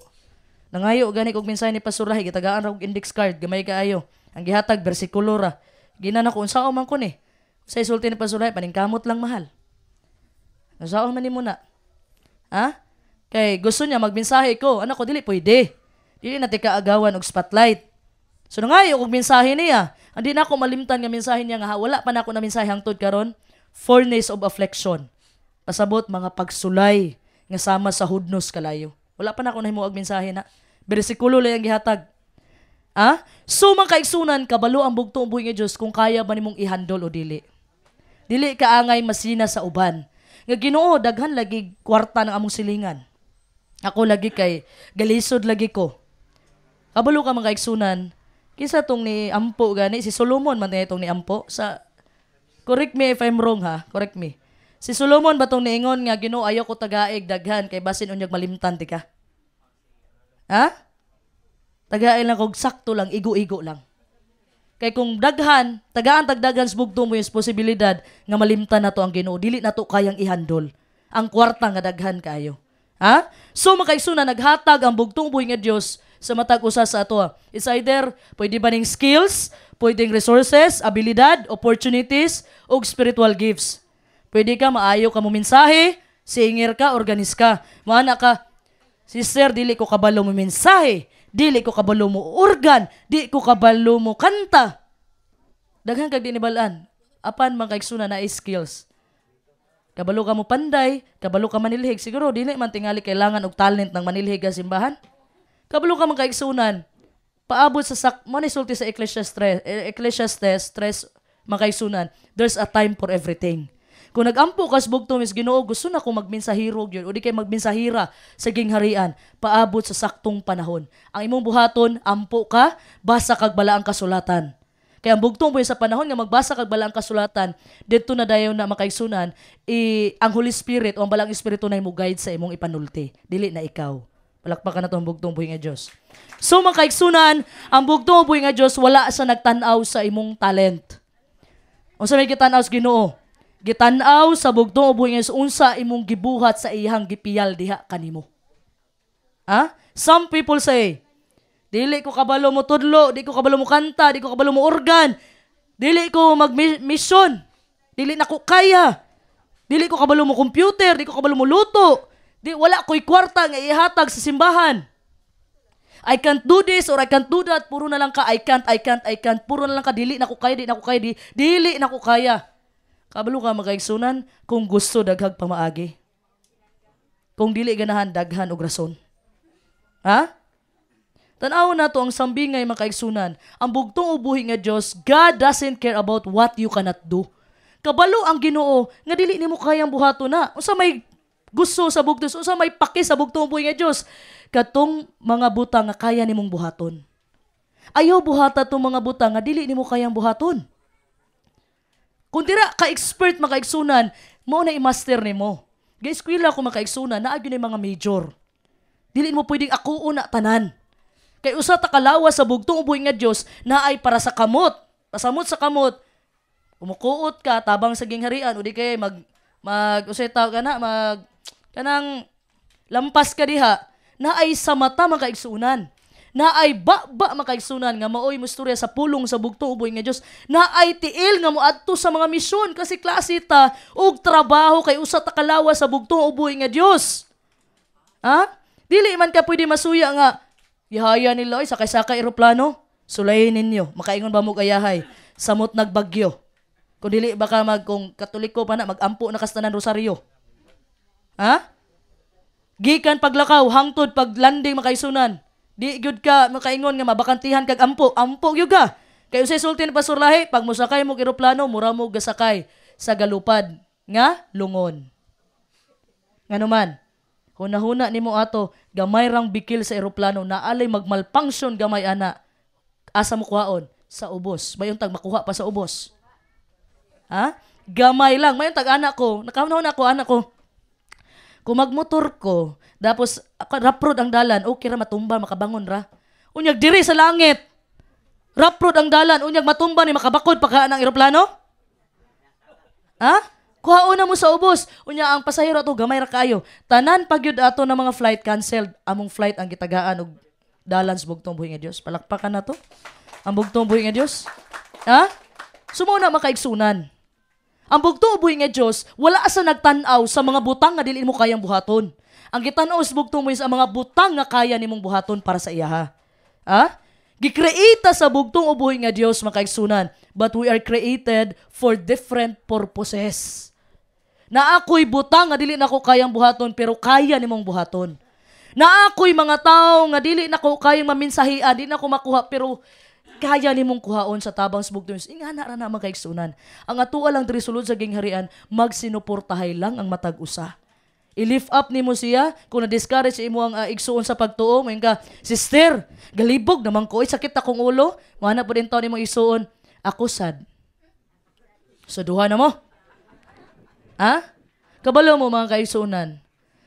Nangayo, gani kong mensahe ni Pastor Rahi, gitagaan ra og index card, gamay kaayo. Ang gihatag, bersikulo ra. Ginan ako, unsao man ko ni. Sa isulti ni Pastor Rahi, paningkamot lang mahal. Unsao man ni muna. Ha? Kay gusto niya magmensahe ko, anak ko, dili pwede. Dili na tika agawan og spotlight. So nangayo, kong mensahe niya. Hindi na ako malimtan nga mensahe niya nga, wala pa na ako na mensahe hangtod karon. Furnace of affliction. Pasabot mga pagsulay nga sama sa hudnos kalayo. Wala pa na ako nahimuag mensahe na. Bersikulo lang ang gihatag. So mga kaigsunan, kabalo ang bugtong buhi nga Dios kung kaya ba nimong ihandol o dili. Dili ka angay masina sa uban. Nga Ginoo daghan lagi kwarta ng among silingan. Ako lagi kay galisod lagi ko. Kabalo ka mga kaigsunan, kisa tong ni Ampo gani si Solomon man itong ni Ampo sa. Correct me if I'm wrong ha. Correct me. Si Solomon ba itong niingon nga Ginoo ayaw ko tagaig daghan kay basin unyag malimtan ti ka? Ha? Tagaig lang kog sakto lang, igo-igo lang. Kay kung daghan, tagaan tagdaghan sa bugtong mo yung posibilidad nga malimtan na to ang Ginoo, dili na to kayang ihandol. Ang kwarta nga daghan kayo. Ha? So makaigsunan naghatag ang bugtong buhi nga Dios sa matag usa sa ato. It's either pwede ba ning skills, pwedeng resources, abilidad, opportunities, o spiritual gifts. Pwede ka maayo ka mo mensahe, singer ka, organist ka. Maana ka, sister, dili ko kabalo mo mensahe, dili ko kabalo mo organ, di ko kabalo mo kanta. Daghan kag dinibalaan. Apan mga kaigsunan na skills. Kabalo ka mo panday, kabalo ka manilhig. Siguro, dili man tingali kailangan og talent ng manilhig sa simbahan. Kabalo ka mga kaigsunan. Paabot sa mo ni sulti sa Ecclesiastes 3 mga kaigsunan. There's a time for everything. Kung nag-ampo ka sa bugtong is Ginoo, gusto na kung magmensahiro yun, o di kay magmensahira sa gingharian, paabot sa saktong panahon. Ang imong buhaton, ampo ka, basa kag bala ang kasulatan. Kaya ang bugtong po sa panahon nga magbasa kag bala ang kasulatan, dito na dayon na makaigsunan, ang Holy Spirit o ang balang Espiritu na mo guide sa imong ipanulti. Dili na ikaw. Palakpakan na to ang bugtong buhi nga Diyos. So makaigsunan, ang bugtong buhi nga Diyos, wala sa nagtanaw sa imong talent. O sa may kitanaw sa Ginoo, gitanaw sa bugtong buhi nga unsa imong gibuhat sa iyang gipiyal diha kanimo. Some people say, dili ko kabalo mo tudlo, di ko kabalo mo kanta, di ko kabalo mo organ, dili ko mag-mission, dili na ko kaya, dili ko kabalo mo computer, di ko kabalo mo luto, wala ko'y kwarta nga ihatag sa simbahan. I can't do this or I can't do that, puro na lang ka, I can't, puro na lang ka, dili na ko kaya, dili na ko kaya. Kabalo ka makaigsunan kung gusto daghag pamaagi. Kung dili ganahan daghan og rason. Tanaw na to ang sambingay makaigsunan. Ang bugtong ubuhi nga Dios, God doesn't care about what you cannot do. kabalo ang Ginoo nga dili nimo kayang buhaton na. Unsa may gusto sa bugtos, unsa may paki sa bugtong buhi nga Dios, katong mga butang nga kaya nimong buhaton. Ayaw buhata tong mga butang nga dili nimo kayang buhaton. Kung dira ka expert makaigsunan, mo na i-master nimo. Ga-eskwela ko makaigsunan, naa gyud mga major. Dili mo pwedeng ako una tanan. Kay usa ta kalawas sa bugtong buhi nga Dios na ay para sa kamot. Pasamot sa kamot. Umukuot ka tabang sa gingharian o di kay usay taw kana kanang lampas ka diha na ay sa mata makaigsunan. Na ay ba makaigsunan nga maoy musturya sa pulong sa bugtong uboy nga Dios, na ay tiil nga moadto sa mga misyon kasi klase ta og trabaho kay usa ta kalawas sa bugtong uboy nga Dios. Ha? Dili man ka pwede masuya nga ihaya nila oy sakay-sakay eroplano, sulayin ninyo, makaingon ba mo kayahay samot nagbagyo. Kung dili baka kung Katoliko pa na magampo na kastanan rosaryo. Ha? Gikan paglakaw hangtod pag landing makaisunan. Di gyud ka makaingon nga mabakantihan kag ampo gyud ka. Kay usay sulti ni Pastor Lahi, pag mosakay mo eroplano, mura mo gasakay sa galupad nga lungon. Ngano man, huna-huna nimo ato, gamay rang bikil sa eroplano na alay magmalfunction gamay ana. Asa mo kuhaon? Sa ubos. Mayon tag makuha pa sa ubos. Ha? Gamay lang. Mayon tag anak ko, nakahuna ako anak ko. Kung magmotor ko, tapos raprod ang dalan, okay ra matumba, makabangon ra. Unyag diri sa langit. Raprod ang dalan, unyag matumba ni makabakod pa ka ng eroplano? Ha? Kuhaon na mo sa ubos. Unya ang pasahero ato gamay ra kayo. Tanan pagyud ato na mga flight canceled. Among flight ang gitagaan og dalan sa bugtong buhi nga Dios. Palakpakan na to. Ang bugtong buhi nga Dios. Ha? Sumo na makaigsunan. Ang bugtong buhi nga Dios, wala asa nagtan-aw sa mga butang nga dili mo kayang buhaton. Ang gitan-aw sa bugtong buhi sa mga butang nga kaya nimong buhaton para sa iya. Ha? Gikreita sa bugtong buhi nga Dios makaigsunan, but we are created for different purposes. Na ako'y butang nga dili nako kayang buhaton pero kaya nimong buhaton. Na ako'y mga tao nga dili nako kayang maminsahian, dili nako makuha pero kaya nimong kuhaon sa tabang sa bugtong Dios. Ingana ra na makaigsunan. Ang atuwa lang diri sulod sa gingharian, magsinuportahay lang ang matag usa. I-lift up nimo siya kung na-discourage imo ang igsuon sa pagtuo, mayon ka, sister, galibog naman ko, sakit akong ulo, mana po din taon nimo isuon, ako sad. So duha na mo. Ha? Kabalo mo mga kaigsuonan.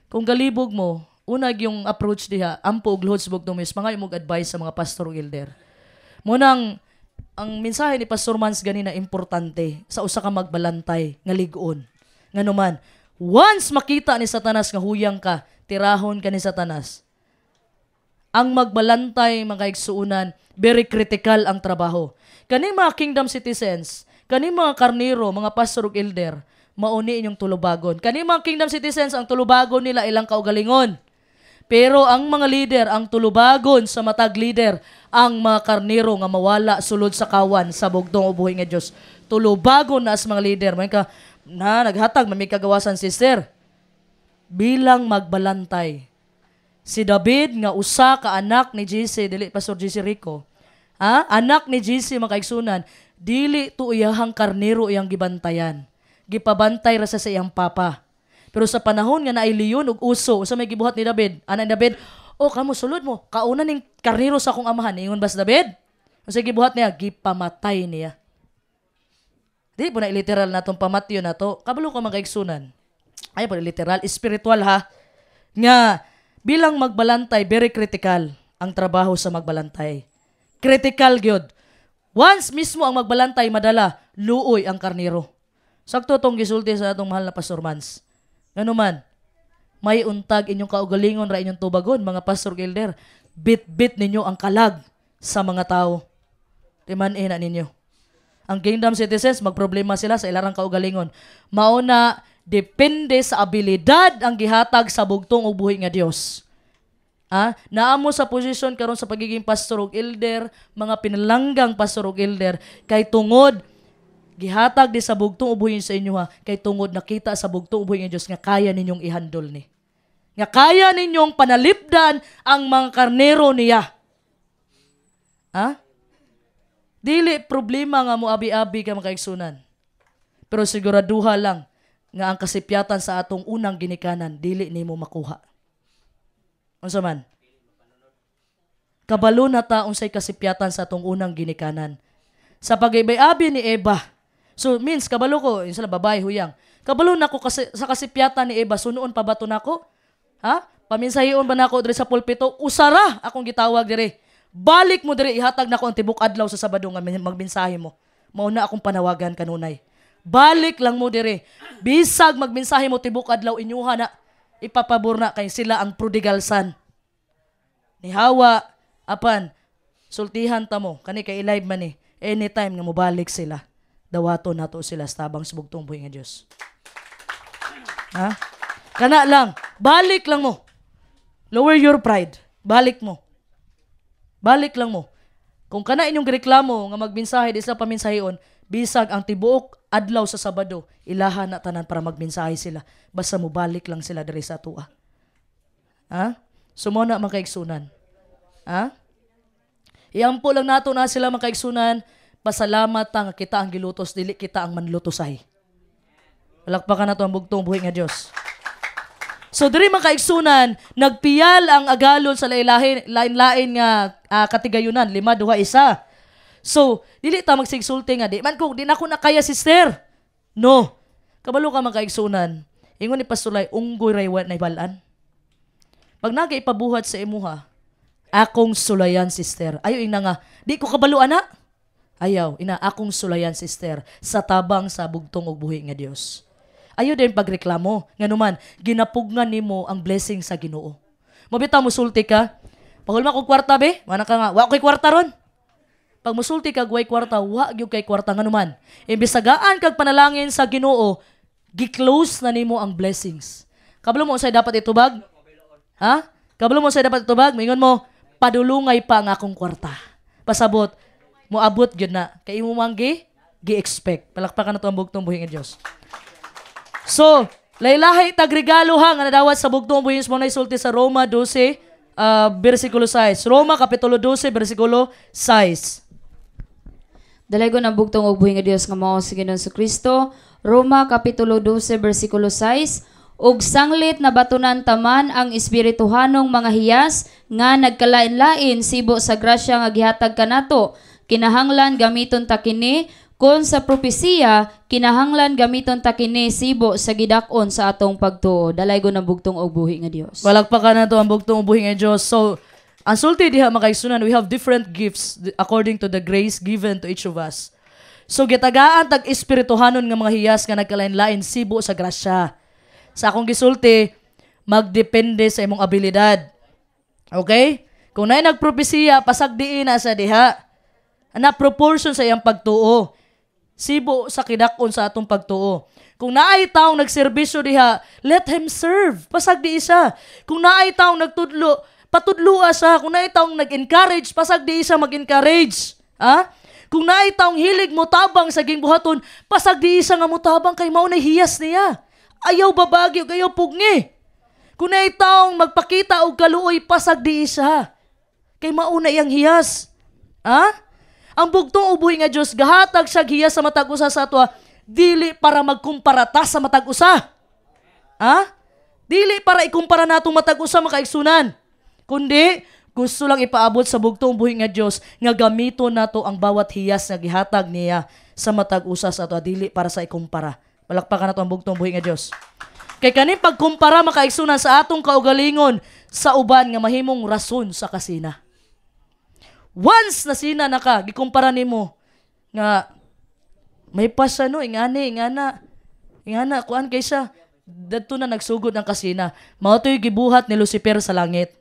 Kung galibog mo, unag yung approach diha, ampo og luhod sa bugtong Dios, mga imong advice sa mga pastor ug elder. Munang, ang mensahe ni Pastor Mans ganina importante sa usa ka magbalantay nga lig-on. Ngano man, once makita ni Satanas nga huyang ka, tirahon ka ni Satanas. Ang magbalantay mga igsuunan, very critical ang trabaho. Kaning mga kingdom citizens, kaning mga karniro, mga pastor ug elder, mauni inyong tulubagon. Kaning mga kingdom citizens, ang tulubagon nila ilang kaugalingon. Pero ang mga leader, ang tulubagon sa matag leader, ang mga karnero nga mawala sulod sa kawan sa bugtong ubuhi nga Dios. Tulubagon na as mga leader. May ka, naghatag, may kagawasan sister. Bilang magbalantay. Si David nga usa ka anak ni JC, dili Pastor JC Rico. Ha? Anak ni JC makaigsunan, dili to iyahang karnero iyang gibantayan. Gipabantay ra sa iyang papa. Pero sa panahon nga naay leon ug uso, sa may gibuhat ni David, anak ni David, kamo sulod mo, kauna ning karnero sa akong amahan, ingon ba sa David? Sa gibuhat niya, gipamatay niya. Di po na literal na itong pamatyo na to. Kabalo ko mga kaigsunan. Ay po literal, spiritual ha. Nga, bilang magbalantay, very critical ang trabaho sa magbalantay. Critical gyud. Once mismo ang magbalantay madala, luoy ang karnero. Sakto tong gisulti sa atong mahal na Pastor Mans. Ano man, may untag inyong kaugalingon ra inyong tubagon, mga pastor elder. Bit-bit ninyo ang kalag sa mga tao. Timan-in na ninyo. Ang kingdom citizens, magproblema sila sa ilarang kaugalingon. Mauna, depende sa abilidad ang gihatag sa bugtong ug buhi nga Dios. Naamo sa posisyon karon sa pagiging pastor ug elder, mga pinalanggang pastor ug elder, kay tungod gihatag di sa bugtong ubuhin sa inyo ha, kay tungod nakita sa bugtong ubuhin ng Diyos nga kaya ninyong ihandol ni. Nga kaya ninyong panalipdan ang mga karnero niya. Dili problema nga mo abi-abi ka makaigsunan. Pero siguraduha lang nga ang kasipyatan sa atong unang ginikanan dili nimo makuha. Unsa man? Kabalo na ta unsay kasipyatan sa atong unang ginikanan. Sa pag-ibay-abi ni Eva. So means kabalo ko, sila babae huyang. Kabalo na ko kasi sa kasipyatan ni Eva, sunoon pa bato nako? Ha? Paminsahion ba nako diri sa pulpito? Usara akong gitawag diri. Balik mo diri ihatag nako ang tibok adlaw sa Sabado nga magmensahe mo. Mao na akong panawagan kanunay. Balik lang mo diri. Bisag magmensahe mo tibok adlaw inyuha na ipapabor na kay sila ang prodigal son. Ni Hawa apan sultihan ta mo kani kay live man ni anytime nga mobalik sila. Dawato nato sila sa tabang subugtong buhi nga Dios. Ha? Kana lang, balik lang mo. Lower your pride. Balik mo. Balik lang mo. Kung kana inyong reklamo nga magmensahe di sa paminsahion, bisag ang tibuok adlaw sa Sabado, ilahan na tanan para magmensahe sila. Basta mo balik lang sila diri sa atua. Ha? Sumuna makaigsunan. Ha? Iampo lang nato na sila makaigsunan. Pasalamat ta nga kita ang gilutos, dili kita ang manlutosay. Palakpakan nato ang bugtong buhi nga Dios. So diri man kaigsunan, nagpiyal ang agalon sa lain-lain nga katigayunan, 5, 2, 1. So, dili ta magsigsulti nga di man ko di na ko nakaya sister. No. Kabalo ka man kaigsunan. Ingon ni Pastulay, unggoy ray wa nay balan. Pag nagay ipabuhat sa imuha, akong sulayan sister. Ayo ina nga, di ko kabalo ana. Ayaw, ina akong sulayan sister sa tabang sa bugtong ug buhi nga Dios. Ayo din pagreklamo, nganuman ginapugngan nimo ang blessing sa Ginoo. Mabitaw mo sulti ka, pagulma ko kwarta be, mana ka nga, wa ko'y kwarta ron. Pag musulti kag way kwarta, wa gyud kay kwarta nganuman. Imbisagaan kag panalangin sa Ginoo, gi-close na nimo ang blessings. Kabalo mo unsay dapat itubag? Ha? Kabalo mo unsay dapat itubag? Mingon mo, padulungay pa ang akong kwarta. Pasabot, moabot gyud na. Kay imo man gi-expect. Palakpakan nato ang bugtong buhi nga Dios. So, laylahay tagregalo ha nga nadawat sa bugtong buhi mo na isulti sa Roma 12 versikulo 6. Roma kapitulo 12 versikulo 6. Dalay ko ng bugtong ug buhi nga Dios nga mao si Ginoong Kristo. Roma kapitulo 12 versikulo 6. Og sanglit na batunan taman ang espirituhanong mga hiyas nga nagkalain-lain sibo sa grasya nga gihatag kanato. Kinahanglan gamiton ta kini kun sa propesiya kinahanglan gamiton ta kini sibo sa gidak-on sa atong pagtuo. Dalay ko ng bugtong ug buhi nga Dios. Walagpakan nato ang bugtong ug buhi nga Dios. So, ang sulti diha makaigsunan, we have different gifts according to the grace given to each of us. So gitagaan tag espirituhanon nga mga hiyas nga nagkalain-lain sibo sa grasya. Sa akong gisulti, magdepende sa imong abilidad. Okay? Kung naay nagpropesiya, pasagdiin na sa diha. Na proportion sa iyang pagtuo. Sibo sa kidakon sa atong pagtuo. Kung naay taong nagserbisyo diha, let him serve. Pasagdi isa. Kung naay taong nagtudlo, patudlua siya. Kung naay taong nag-encourage, pasagdi isa mag-encourage. Ha? Kung naay taong hilig mo tabang sa gingbuhaton, pasagdi isa nga mo tabang kay mao na hiyas niya. Ayaw babagi o ayaw pugni. Kung naay taong magpakita og kaluoy, pasagdi isa. Kay mao na iyang hiyas. Ha? Ang bugtong ubuhi nga Dios gahatag siya hiyas sa matag usa sa atwa, dili para magkumparata sa matag usa. Ha? Dili para ikumpara natong matag usa makaigsunan. Kundi gusto lang ipaabot sa bugtong ubuhi nga Dios nga gamiton nato ang bawat hiyas nga gihatag niya sa matag usa sa atwa, dili para sa ikumpara. Palakpakan nato ang bugtong ubuhi nga Dios. Kay kani pagkumpara makaigsunan sa atong kaugalingon sa uban nga mahimong rason sa kasina. Once na sina na ka, gikumpara nimo nga may pasa no, ingana, kuan kaysa, dadto na nagsugod ng kasina. Mao to'y gibuhat ni Lucifer sa langit.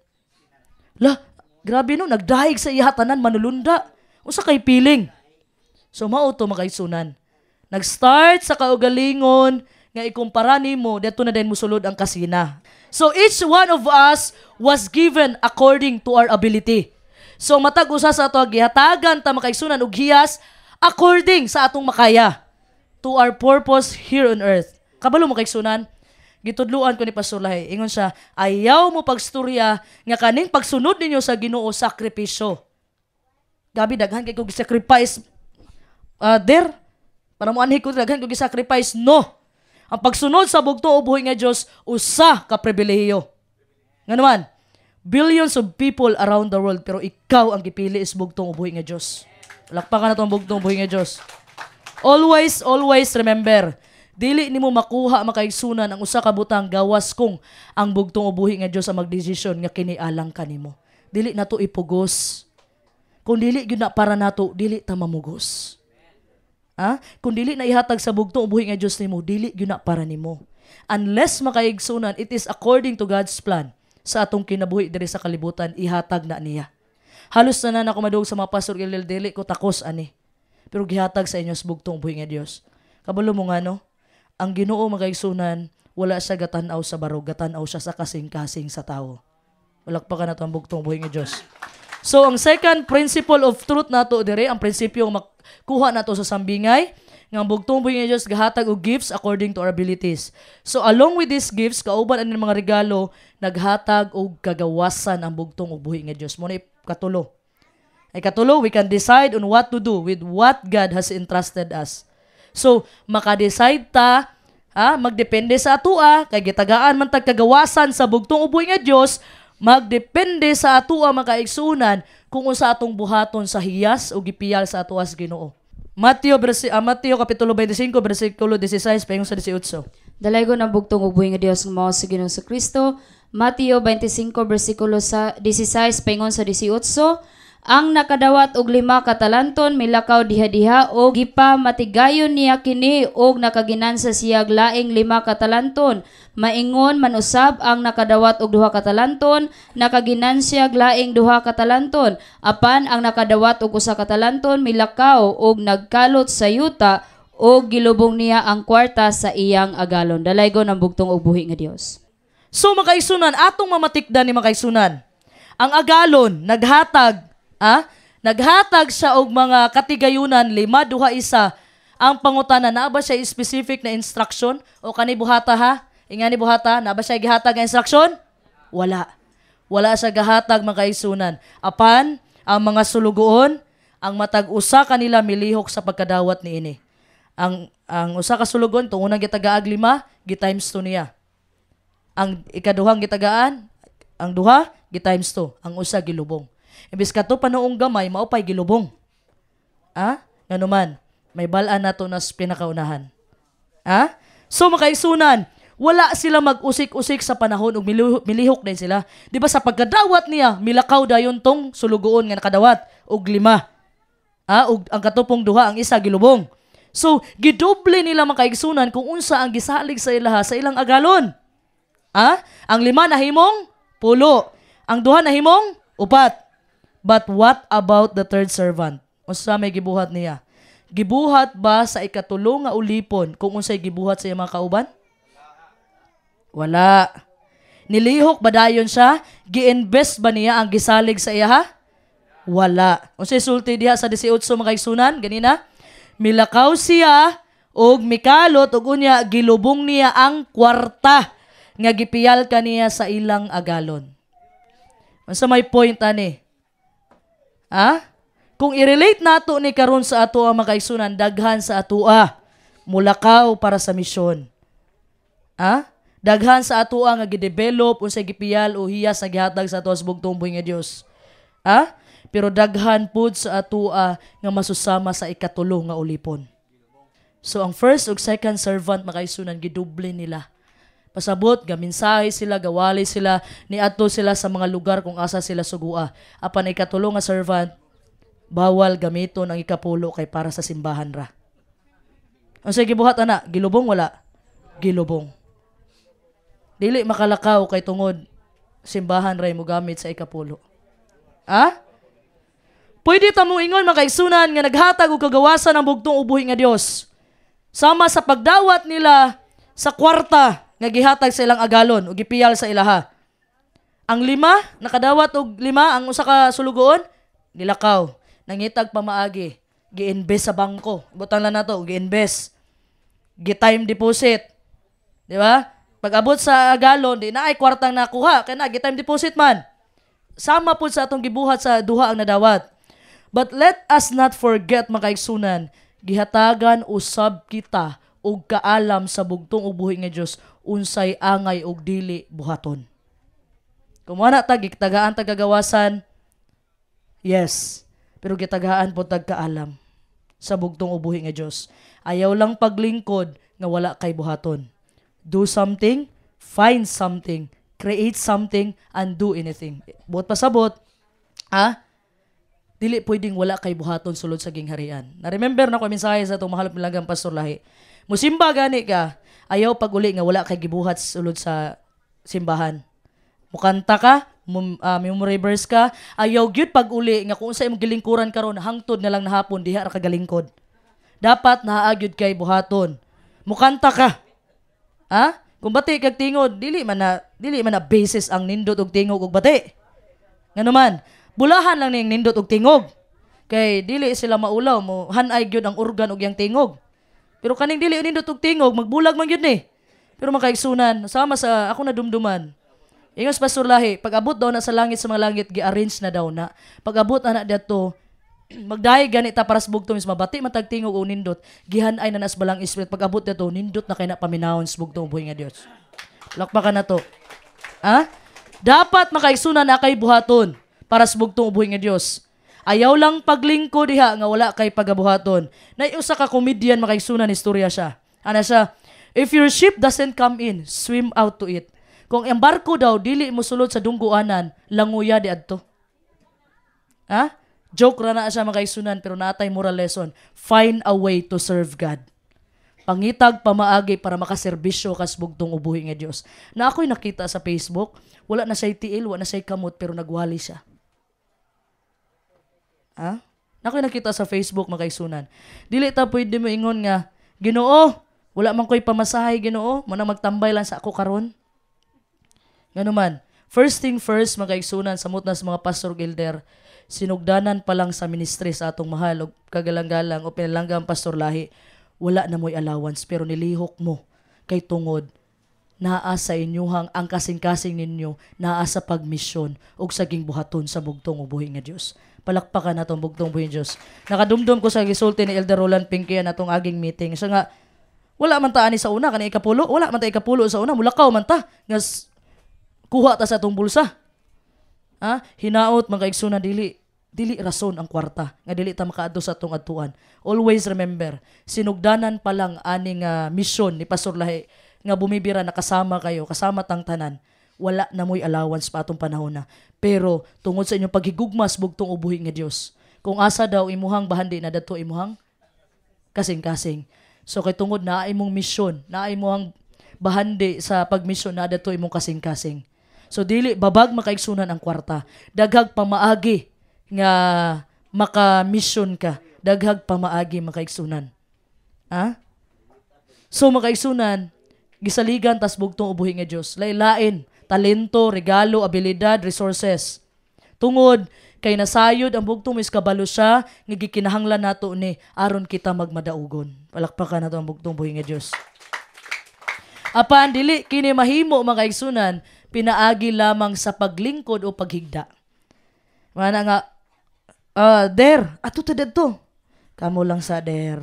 La, grabe no, nagdahig sa ihatanan, manulunda. Usa kay piling. So mao to makaigsunan. Nag-start sa kaugalingon, nga ikumpara nimo, dadto na din musulod ang kasina. So each one of us was given according to our ability. So matag usa sa ato gihatagan ta makaigsunan og hiyas according sa atong makaya to our purpose here on earth. Kabalo mo kaigsunan, gitudluan ko ni Pastor Lahi. Ingon siya, ayaw mo pagstorya nga kaning pagsunod ninyo sa Ginoo sakripisyo. Gabi daghan kay kog sacrifice there Para mo anhi ko daghan ko gi-sacrifice, no. Ang pagsunod sa bugtong ubuhi nga Dios usa ka pribilehiyo. Nga naman, billions of people around the world pero ikaw ang gipili is bugtong ubuhi nga Dios. Lakpakan na tong bugtong ubuhi nga Dios. Always remember, dili nimo makuha makaigsunan ang usa ka butang gawas kung ang bugtong ubuhi nga Dios ang magdesisyon nga kini alang kanimo. Dili nato ipugos. Kung dili gyud na para nato, dili ta mamugos. Kung dili na ihatag sa bugtong ubuhi nga Dios nimo, dili gyud na para nimo. Unless makaigsunan, it is according to God's plan sa atong kinabuhi diri sa kalibutan, ihatag na niya. Halos na ako madug sa mga pastor dili ko takos ani. Pero gihatag sa inyo sa bugtong ubuhi nga Dios. Kabalo mo nga no, ang Ginoo makaigsunan, wala siya gatan-aw sa barog, gatan-aw siya sa kasing-kasing sa tao. Walakpakan nato ang bugtong ubuhi nga Dios. So, ang second principle of truth nato dire, ang prinsipyong makuha nato sa sambingay, nga ang bugtong ubuhi nga Dios gahatag og gifts according to our abilities. So, along with these gifts, kauban ani mga regalo, naghatag og kagawasan ang bugtong ubuhi nga Dios. Muna katulo. Ay katulo, we can decide on what to do with what God has entrusted us. So, maka-decide ta, magdepende sa atua, kay gitagaan man tag kagawasan sa bugtong ubuhi nga Dios, magdepende sa atua makaigsunan kung unsa atong buhaton sa hiyas o gipiyal sa atuas Ginoo. Mateo kapitulo 25 bersikulo 16 paingon sa 18. Dalaygon ang bugtong ubuhi nga Dios nga mao si Ginoo sa Kristo. Mateo 25 bersikulo sa 16 paingon sa 18. Ang nakadawat og 5 katalanton milakaw diha-diha og gipamatigayon niya kini og nakaginansa siya laing 5 katalanton. Maingon man usab ang nakadawat og 2 katalanton nakaginansya laing 2 katalanton. Apan ang nakadawat og 1 katalanton milakaw og nagkalot sa yuta og gilubong niya ang kwarta sa iyang agalon. Dalaygon ang bugtong ubuhi nga Dios. So makaigsunan, atong mamatikdan ni makaigsunan. Ang agalon naghatag naghatag siya og mga katigayunan 5, 2, 1. Ang pangutana na ba siya specific na instruction o kani buhata ha? Ingani buhata na ba siya gihatag nga instruction? Wala. Wala siya gahatag makaigsunan. Apan ang mga sulugoon, ang matag usa kanila milihok sa pagkadawat niini. Ang usa ka sulugon tung unang gitagaag 5, gi-times 2 niya. Ang ikaduhang gitagaan, ang duha gi-times 2, ang usa gilubong. Imbis ka to panoong gamay, maupay gilubong. Ngano man, may balaan nato nas pinakaunahan. So makaigsunan, wala sila mag-usik-usik sa panahon ug milihok din sila. Di ba sa pagkadawat niya, milakaw dayon tong sulugoon nga nakadawat og 5. Ug ang katupong duha, ang isa gilubong. So gidoble nila makaigsunan kung unsa ang gisalig sa ilaha sa ilang agalon. Ang 5 nahimong 10, ang 2 nahimong 4. But what about the third servant? Unsa may gibuhat niya? Gibuhat ba sa ikatulo nga ulipon kung unsay gibuhat sa iyang mga kauban? Wala. Nilihok ba dayon siya? Gi-invest ba niya ang gisalig sa iya? Wala. Unsay sulti diha sa 18 makaigsunan ganina? Milakaw siya og mikalot ug unya gilubong niya ang kwarta nga gipiyal kaniya sa ilang agalon. Unsa may point ani? Kung i-relate nato ni karon sa ato ang makaigsunan, daghan sa atoa mulakaw para sa misyon. Daghan sa atoa nga gidevelop unsay gipiyal o hiyas nga gihatag sa ato sa bugtong ubuhi nga Dios. Pero daghan pud sa atoa nga masusama sa ikatulo nga ulipon. So ang first ug second servant makaigsunan giduble nila. Pasabot, gaminsahe sila, gawali sila, niadto sila sa mga lugar kung asa sila sugua. Apan ikatulo nga servant, bawal gamiton ang ikapulo kay para sa simbahan ra. Ang sige buhat ana, gilubong wala? Gilubong. Dili makalakaw kay tungod simbahan ra mo gamit sa ikapulo. Pwede ta mo ingon makaigsunan nga naghatag og kagawasan ang bugtong ubuhi nga Dios. Sama sa pagdawat nila sa kwarta nga gihatag sa ilang agalon o gipiyal sa ilaha. Ang 5, nakadawat og 5, ang usa ka sulugoon, nilakaw. Nangitag pamaagi, gi-invest sa bangko. Butang lang nato, gi-invest. Gi-time deposit. Di ba? Pag abot sa agalon, di na ay kwartang nakuha, kaya na, gi-time deposit man. Sama po sa atong gibuhat sa duha ang nadawat. But let us not forget makaigsunan, gihatagan usab kita og kaalam sa bugtong ug buhi nga Dios unsay angay ug dili buhaton. Kung wala ta gitagaan tagagawasan, yes, pero gitagaan po tagkaalam sa bugtong ug buhi nga Dios. Ayaw lang paglingkod nga wala kay buhaton. Do something, find something, create something, and do anything. Buot pasabot, dili pwedeng wala kay buhaton sulod sa gingharian. Na-remember na ko mensahe sa itong mahal pilagang Pastor Lahi. Musimba gani ka, ayaw pag uli nga wala kay gibuhat sulod sa simbahan. Mukanta ka, memory verse ka, ayaw gyud pag uli nga kung sa imong gilingkuran karon hangtod na lang nahapon diha ra ka galingkod. Dapat naagyud kay buhaton. Mukanta ka. Kung bati kag tingod, dili man na basis ang nindot og tingog og bati. Ngano man, bulahan lang ning nindot og tingog. Kay dili sila maulaw mo hanay gyud ang organ og yang tingog. Pero kaning dili nindot og tingog, magbulag man gyud ni. Pero makaigsunan, sama sa ako na dumduman. Ingos Pastor Lahi, pag-abot daw na sa langit sa mga langit, gi-arrange na daw na. Pag-abot na dato, magdahi gani ta para sa bugtong is mabati matag tingog o nindot, gihanay na nas balang spirit. Pag-abot dato, nindot na kay na paminahon sa bugtong buhi nga Dios. Lakpakan na to. Dapat makaigsunan na kay buhaton para sa bugtong buhi nga Dios. Ayaw lang paglingkod diha nga wala kay pagabuhaton. Nay usa ka comedian makaigsunan istorya siya. Ana siya, if your ship doesn't come in, swim out to it. Kung ang barko daw dili mo sulod sa dungguanan, languya di adto. Joke ra na siya makaigsunan pero natay moral lesson. Find a way to serve God. Pangitag pamaagi para makaserbisyo kas bugtong ubuhi nga Dios. Na ako'y nakita sa Facebook, wala na siya tiil, wala na siya kamot pero nagwali siya. Nakoy nakita sa Facebook makaigsunan. Dili ta pwede mo ingon nga, Ginoo, wala man ko'y pamasahay Ginoo, manang magtambay lang sa ako karon. Ngano man, first thing first makaigsunan samot na sa mga pastor gilder, sinugdanan pa lang sa ministry sa atong mahal o kagalang-galang o pinalanggang Pastor Lahi, wala na mo'y allowance pero nilihok mo kay tungod naa sa inyuhang ang kasing-kasing ninyo naa sa pagmisyon og saging buhaton sa bugtong ubuhi nga Dios. Palakpakan natong bugtong buhi nga Dios. Nakadumdum ko sa gisulti ni Elder Roland Pinky natong aging meeting. Siya nga wala man ta ani sa una kanang ikapulo, wala man ta ikapulo sa una, mulakaw man ta nga kuha ta sa atong bulsa. Hinaot mga kaigsunan dili rason ang kwarta nga dili ta makaadto sa atong adtuan. Always remember, sinugdanan pa lang aning mission ni Pastor Lahi nga bumibira na kasama kayo, kasama tang tanan. Wala na mo'y allowance pa atong panahon na. Pero tungod sa inyong paghigugmas bugtong ubuhi nga Dios, kung asa daw imuhang bahandi na dato imuhang kasing-kasing. So kay tungod na imong mission, na imuhang bahandi sa pagmisyon na dato imong kasing-kasing. So dili babag makaigsunan ang kwarta. Daghag pamaagi nga maka-mission ka. Daghag pamaagi makaigsunan. So makaigsunan, gisaligan tas bugtong ubuhi nga Dios. Lailain, talento, regalo, abilidad, resources. Tungod kay nasayod ang bugtong mis kabalo siya nga gikinahanglan nato ni aron kita magmadaugon. Palakpakan nato ang bugtong buhi nga Dios. Apan dili kini mahimo makaigsunan pinaagi lamang sa paglingkod o paghigda. Mana nga ato ta didto. Kamo lang sa der.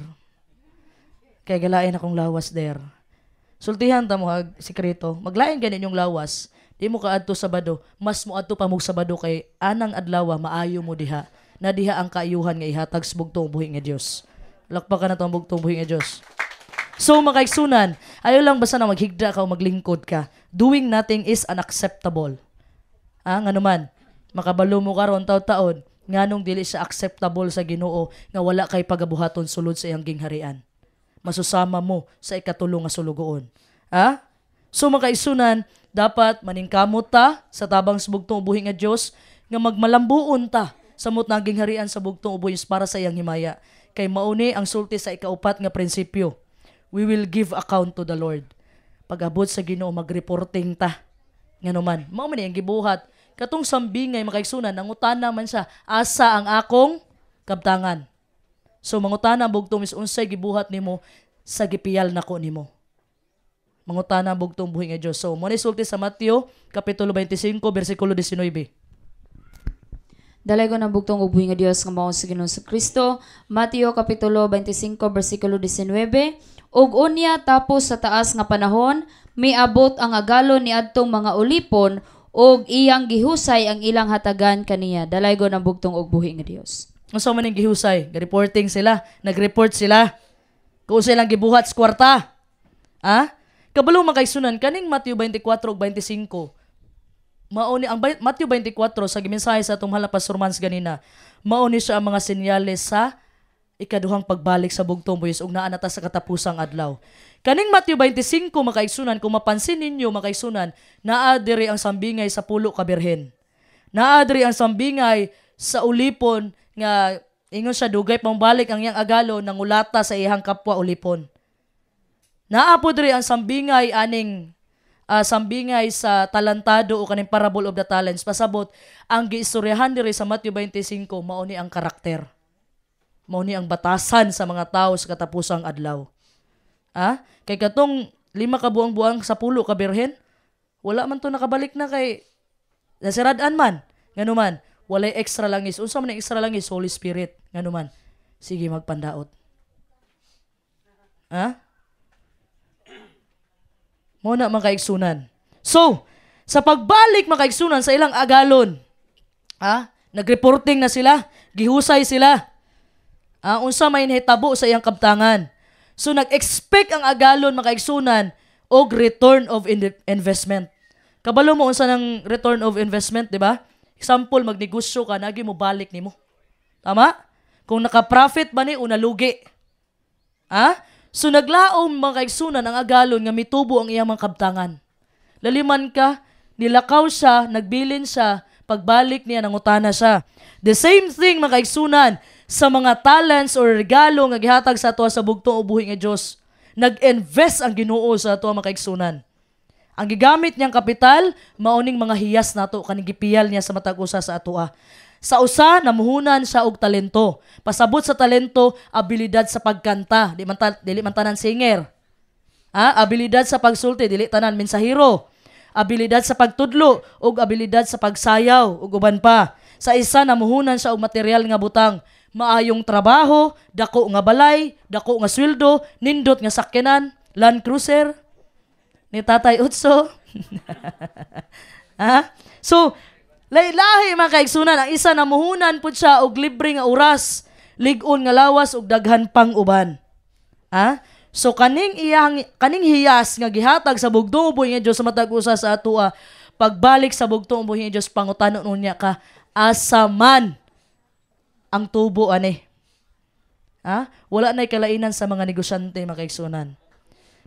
Kay galain akong lawas der. Sultihan ta mo sikreto. Maglain ganin yung lawas. Di mo kaadto Sabado, mas mo adto pa mo Sabado kay anang adlaw maayo mo diha. Na diha ang kaayuhan nga ihatag sa bugtong buhi nga Dios. Lakpakan na to ang bugtong buhi nga Dios. So makaigsunan, ayaw lang basta na maghigda ka o maglingkod ka. Doing nothing is unacceptable. Ngano man, makabalo mo karon taon-taon, nganong dili siya acceptable sa Ginoo nga wala kay pagabuhaton sulod sa iyang gingharian. Masusama mo sa ikatulong nga sulugoon. So makaigsunan, dapat maningkamot ta sa tabang sa bugtong ubuhi nga Dios nga magmalambuon ta samot na gingharian sa bugtong ubuhi para sa iyang himaya. Kay mauni ang sulti sa ikaupat nga prinsipyo. We will give account to the Lord. Pag-abot sa Ginoo magreporting ta. Ngano man, mao man ang gibuhat. Katong sambingay makaigsunan, nangutana man siya, asa ang akong kabtangan. So mangutana bugtong mis unsay gibuhat nimo sa gipiyal nako nimo. Mangutana bugtong buhi nga Dios. So mo ni sulti sa Mateo kapitulo 25 bersikulo 19. Dalay ko ng bugtong ubuhi nga Dios nga mao sa Ginoong Kristo. Mateo kapitulo 25 bersikulo 19. Ug unya tapos sa taas nga panahon miabot ang agalon ni adtong mga ulipon ug iyang gihusay ang ilang hatagan kaniya. Dalay ko ng bugtong ubuhi nga Dios. Unsa man ning gihusay? Reporting sila, nag-report sila. Kung silang gibuhat sa kwarta. Kabalo makaisunan kaning Mateo 24 ug 25. Mauni ang Mateo 24 sa gimensahe sa atong mahal na Pastor Mans ganina. Mauni siya ang mga senyales sa ikaduhang pagbalik sa bugtong buhis ug naa nata sa katapusang adlaw. Kaning Mateo 25 makaigsunan, kung mapansin ninyo makaigsunan, naa diri ang sambingay sa pulo ka birhen. Naa diri ang sambingay sa ulipon nga ingon siya dugay pambalik ang iyang agalo nang ulata sa iyang kapwa ulipon. Naa po diri ang sambingay aning sambingay sa talantado o kaning parable of the talents. Pasabot ang giistoryahan diri sa Mateo 25 mao ni ang karakter. Mao ni ang batasan sa mga tao sa katapusang adlaw. Kay katong 5 ka buang-buang sa pulo ka birhen, wala man to nakabalik na kay nasirad-an man. Nganuman, walay extra langis. Unsa man ang extra langis? Holy Spirit. Nganuman, sige magpandaot. Muna makaigsunan. So, sa pagbalik makaigsunan sa ilang agalon, nagreporting na sila, gihusay sila. Unsa may nahitabo sa iyang kabtangan. So, nag-expect ang agalon makaigsunan og return of investment. Kabalo mo unsa ng return of investment, di ba? Example, magnegosyo ka, nagi mo balik nimo. Tama? Kung naka-profit ba ni o nalugi. So naglaom mga kaigsunan ang agalon nga mitubo ang iyang mga kabtangan. Laliman ka, nilakaw siya, nagbilin siya, pagbalik niya nangutana siya. The same thing mga kaigsunan sa mga talents or regalo nga gihatag sa ato sa bugtong ubuhi nga Dios. Nag-invest ang Ginoo sa ato mga kaigsunan. Ang gigamit niyang kapital mauning mga hiyas nato kaning gipiyal niya sa matag usa sa atoa. Sa usa namuhunan siya og talento. Pasabot sa talento, abilidad sa pagkanta, dili man tanan singer. Abilidad sa pagsulti, dili tanan mensahero. Abilidad sa pagtudlo ug abilidad sa pagsayaw ug uban pa. Sa isa namuhunan siya og material nga butang, maayong trabaho, dako nga balay, dako nga sweldo, nindot nga sakyanan, Land Cruiser ni Tatay Utso. So, lahi mga kaigsunan, ang isa namuhunan pud siya og libre nga oras, lig-on nga lawas ug daghan pang uban. So kaning hiyas nga gihatag sa bugtong ubuhi nga Dios sa matag usa sa atoa, pagbalik sa bugtong ubuhi nga Dios pangutanon unya ka, asa man ang tubo ani. Wala nay kalainan sa mga negosyante mga kaigsunan.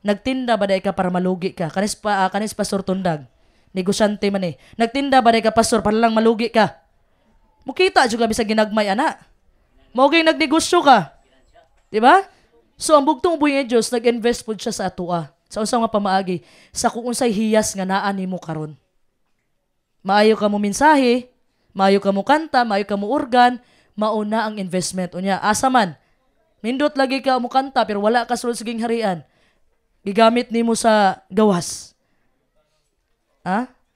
Nagtinda ba day ka para malugi ka? Kanis Pastor Tundag. Negosyante man eh. Nagtinda ba day ka pastor para lang malugi ka? Mukita jud ka bisag ginagmay ana. Mao kay nagnegosyo ka. Di ba? So ang bugtong ubuhi nga Dios nag-invest pud siya sa atoa. Sa unsa nga pamaagi sa kung unsay hiyas nga naa nimo karon. Maayo ka mo mensahe, maayo ka mo kanta, maayo ka mo organ, mauna ang investment. Unya asa man nindot lagi ka mo kanta pero wala ka sulod sa gingharian. Gigamit nimo sa gawas.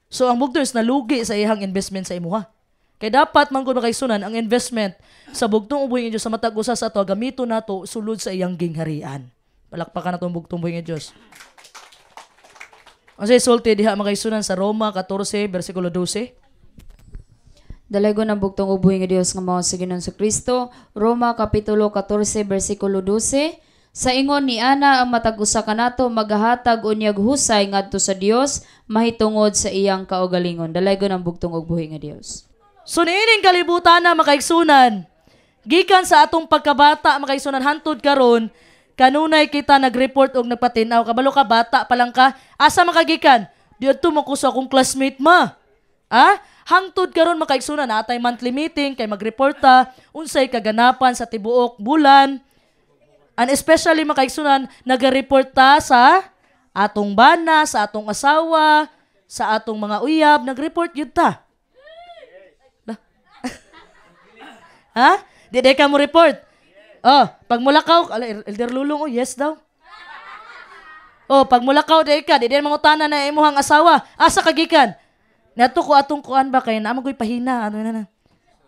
So ang bugtong is nalugi sa iyang investment sa imuha. Kaya dapat man kun makaigsunan ang investment sa bugtong ubuhi nga Dios sa matag usa sa ato gamito nato sulod sa iyang gingharian. Palakpakan nato ang bugtong ubuhi nga Dios. Ang sulti diha makaigsunan sa Roma 14 bersikulo 12. Dalago ng bugtong ubuhi nga Dios nga mao sa Ginoong Kristo. Roma kapitulo 14 bersikulo 12. Sa ingon ni ana ang matag usa kanato magahatag unyag husay ngadto sa Dios mahitungod sa iyang kaugalingon. Dalaygon ang bugtong ug buhi nga Dios. So niining kalibutan na makaigsunan. Gikan sa atong pagkabata makaigsunan hantud karon kanunay kita nag-report og nagpatinaw kabalo ka bata pa lang ka asa makagikan diadto mo ko sa akong classmate ma. Hangtod karon makaigsunan atay monthly meeting kay mag-report ta unsay kaganapan sa tibuok bulan. And especially makaigsunan, nag-report ta sa atong bana, sa atong asawa, sa atong mga uyab, nag-report yun ta. Di ka mo report. Pag mulakaw, Elder Lulong, yes daw. Pag mulakaw, di mangutana na imuhang asawa, asa kagikan. Nato ko atong kuan ba kay naman ko'y pahina.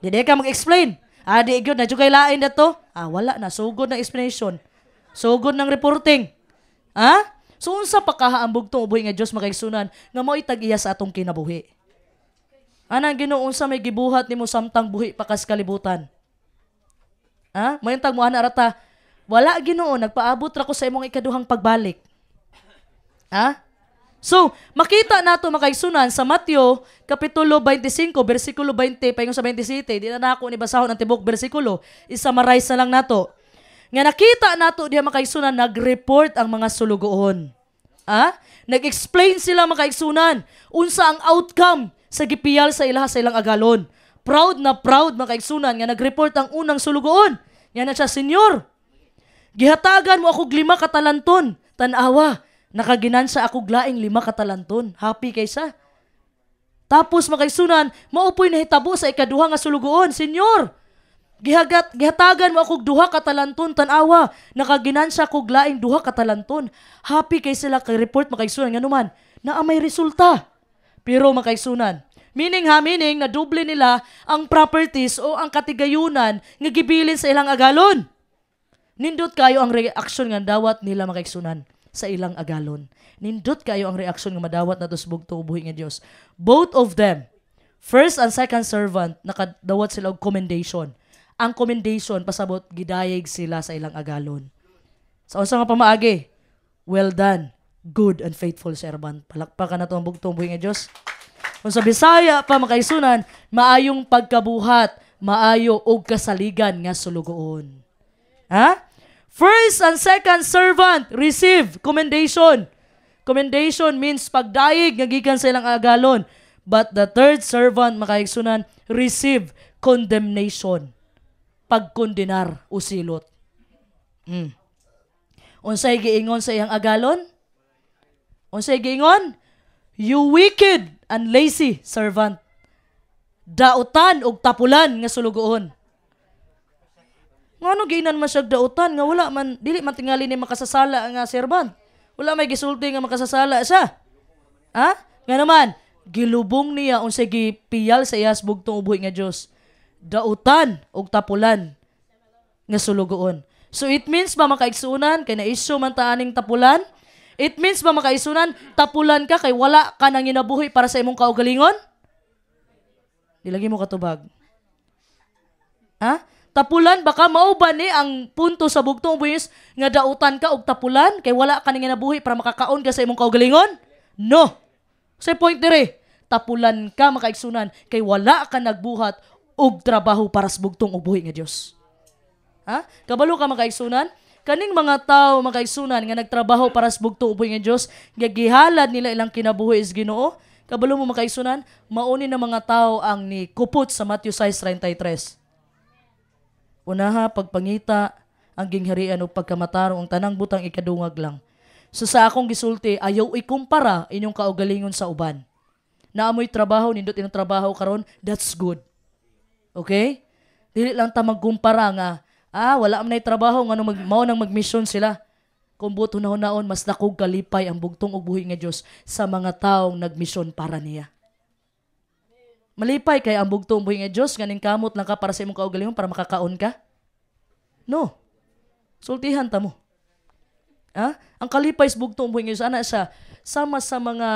Di ka mag-explain. Di gyud na kay lain dato. Wala na sugod ng explanation. Sugod ng reporting. So unsa pa kahaambog tong ubuhi nga Dios makaigsunan nga mo'y tag-iya sa atong kinabuhi. Anang Ginoo unsa may gibuhat nimo samtang buhi pa kas kalibutan? May tag mo ana rata. Wala Ginoo nagpaabot ra ko sa imong ikaduhang pagbalik. So, makita nato makaigsunan sa Mateo kapitulo 25 bersikulo 20 paingon sa 27, di na nako ni basahon ang tibok bersikulo, i-summarize na lang nato. Nga nakita nato diha makaigsunan nag-report ang mga sulugoon. Nag-explain sila makaigsunan unsa ang outcome sa gipiyal sa ilang agalon. Proud na proud makaigsunan nga nag-report ang unang sulugoon. Yan na siya, Senyor, gihatagan mo ako 5 katalanton. Tanawa, nakaginansya ako glaing 5 katalanton. Happy kaysa. Tapos makaigsunan, maupoy nahitabo sa ikaduha nga sulugoon. Senyor, gihatagan mo ako 2 katalanton. Tanawa, nakaginansya ako glaing 2 katalanton. Happy kay sila kay report makaigsunan nga naman na may resulta. Pero makaigsunan, meaning na doble nila ang properties o ang katigayunan nga gibilin sa ilang agalon. Nindot kayo ang reaksyon nga dawat nila makaigsunan sa ilang agalon. Nindot kayo ang reaksyon nga madawat na tos bugtong ubuhi nga Dios. Both of them, first and second servant, nakadawat sila og commendation. Ang commendation pasabot gidayeg sila sa ilang agalon. Sa unsa nga pamaagi? Well done, good and faithful servant. Palakpakan na to ang bugtong ubuhi nga Dios. Kung sa Bisaya pa makaigsunan, maayong pagkabuhat, maayo og kasaligan nga sulugoon. First and second servant receive commendation. Commendation means pagdaig nga gikan sa ilang agalon. But the third servant makaigsunan receive condemnation. Pagkondenar o silot. Unsay giingon sa iyang agalon? Unsay giingon? You wicked and lazy servant. Dautan og tapulan nga sulugoon. Ngano giinan man siya dautan nga wala man dili man tingali ni makasasala nga servant. Wala may gisulti nga makasasala siya. Nga naman gilubong niya unsay gipiyal sa iyas bugtong ubuhi nga Dios. Dautan og tapulan nga sulugoon. So it means ba makaigsunan kay na-issue man ta aning tapulan? It means ba makaigsunan tapulan ka kay wala ka nang ginabuhi para sa imong kaugalingon? Dilagi mo katubag. Tapulan baka mao ba ni ang punto sa bugtong buhis nga dautan ka og tapulan kay wala ka nang ginabuhi para makakaon ka sa imong kaugalingon? No. Say point dire. Tapulan ka makaigsunan kay wala ka nagbuhat og trabaho para sa bugtong ubuhi nga Dios. Kabalo ka makaigsunan? Kaning mga tao makaigsunan nga nagtrabaho para sa bugtong ubuhi nga Dios, nga gihalad nila ilang kinabuhi is Ginoo. Kabalo mo makaigsunan, mauni na mga tao ang ni kupot sa Matthew 6:33. Unaha, pagpangita, ang gingharian o pagkamatarong ang tanang butang ikadungag lang. So sa akong gisulti, ayaw ikumpara inyong kaugalingon sa uban. Naamoy trabaho, nindot inyong trabaho karon, that's good. Okay? Dili lang ta magkumpara nga, wala man na trabaho, nga mao nang mag-mission sila. Kung buto na hunaon, mas dakog kalipay ang bugtong ubuhi nga Dios sa mga taong nagmission para niya. Malipay kay ang bugtong buhi nga Dios ganing kamot lang ka para sa imong kaugalingon para makakaon ka? No. Sultihan ta mo. Ang kalipay sa bugtong buhi nga Dios ana siya sama sa mga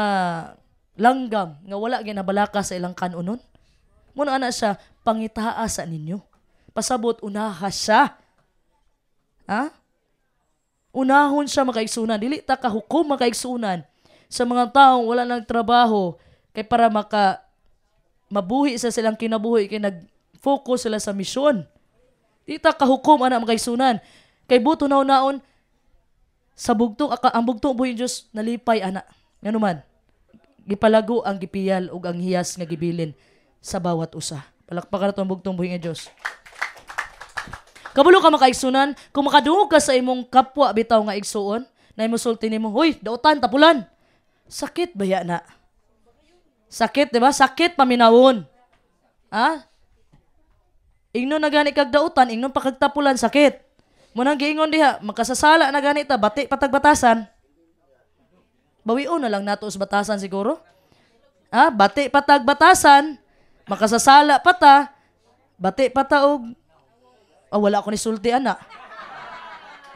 langgam nga wala ginabalaka sa ilang kanunon. Muna ana siya pangitaa sa ninyo. Pasabot unaha siya. Unahon siya makaigsunan. Dili ta kahukom makaigsunan sa mga taong wala nang trabaho kay para mabuhi sa silang kinabuhi kay nag-focus sila sa misyon. Di ta kahukom ana makaigsunan. Kay buto na naon sa bugtong ang bugtong buhi Dios nalipay ana. Ngano man gipalago ang gipiyal ug ang hiyas nga gibilin sa bawat usa. Palakpakan nato ang bugtong buhi nga Dios. Kabalo ka makaigsunan, kung makadungog ka sa imong kapwa bitaw nga igsuon, na imusulti nimo, "Hoy, dautan tapulan." Sakit baya na. Sakit, di ba? Sakit paminawon. Ingnon na gani kag dautan, ingnon pa kag tapulan, sakit. Munang giingon diha, makasasala na gani ta, bati patag batasan. Bawion na lang nato sa batasan siguro. Bati patag batasan, makasasala pata, Bati pataog. Wala ko ni sulti ana.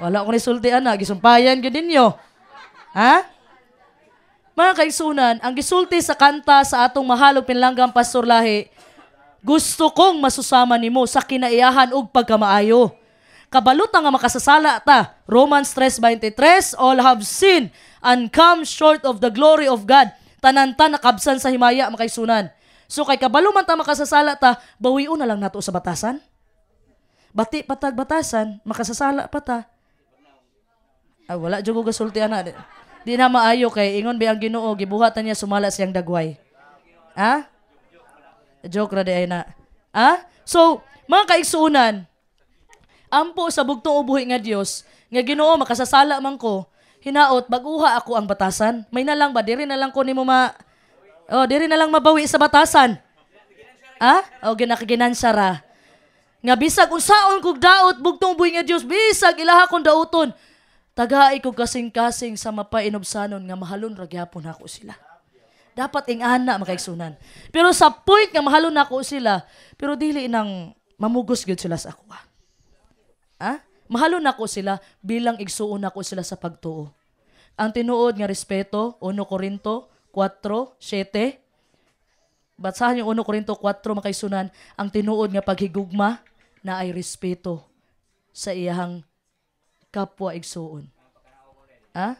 Wala ko ni sulti ana, gisumpayan gyud ninyo. Ha? Mga kaigsunan, ang gisulti sa kanta sa atong mahalog pinlanggang Pastor Lahi, gusto kong masusama nimo sa kinaiyahan ug pagkamaayo. Kabalot nga makasasala ta. Romans 3:23, all have sinned and come short of the glory of God. Tananta nakabsan sa himaya, mga kaigsunan. So kay kabalo man ta makasasala ta, bawion na lang nato sa batasan. Bati patag batasan, makasasala pa ta. Wala jud ko gasulti ana. Di na maayo kay ingon ba ang Ginoo gibuhatan niya sumala siyang dagway. Ha? Joke ra di ay na. Ha? So, mga kaigsuunan, ampo sa bugtong ubuhi nga Dios, nga Ginoo makasasala man ko, hinaot baguha ako ang batasan. May na lang ba diri na lang ko nimo diri na lang mabawi sa batasan. Ha? Ginakaginansya ra. Nga bisag unsaon kog daot bugtong ubuhi nga Dios, bisag ilaha kong dauton. Tagaay ko kasing-kasing sa mapainobsanon nga mahalon ra gyapon ako sila. Dapat ingana makaigsunan. Pero sa point nga mahalon nako sila, pero dili nang mamugos gyud sila sa ako. Ha? Mahalon nako sila bilang igsuon nako sila sa pagtuo. Ang tinuod nga respeto, 1 Corinto 4:7. Basahan yung 1 Corinto 4 makaigsunan, ang tinuod nga paghigugma na ay respeto sa iyang kapwa igsuon. Ha?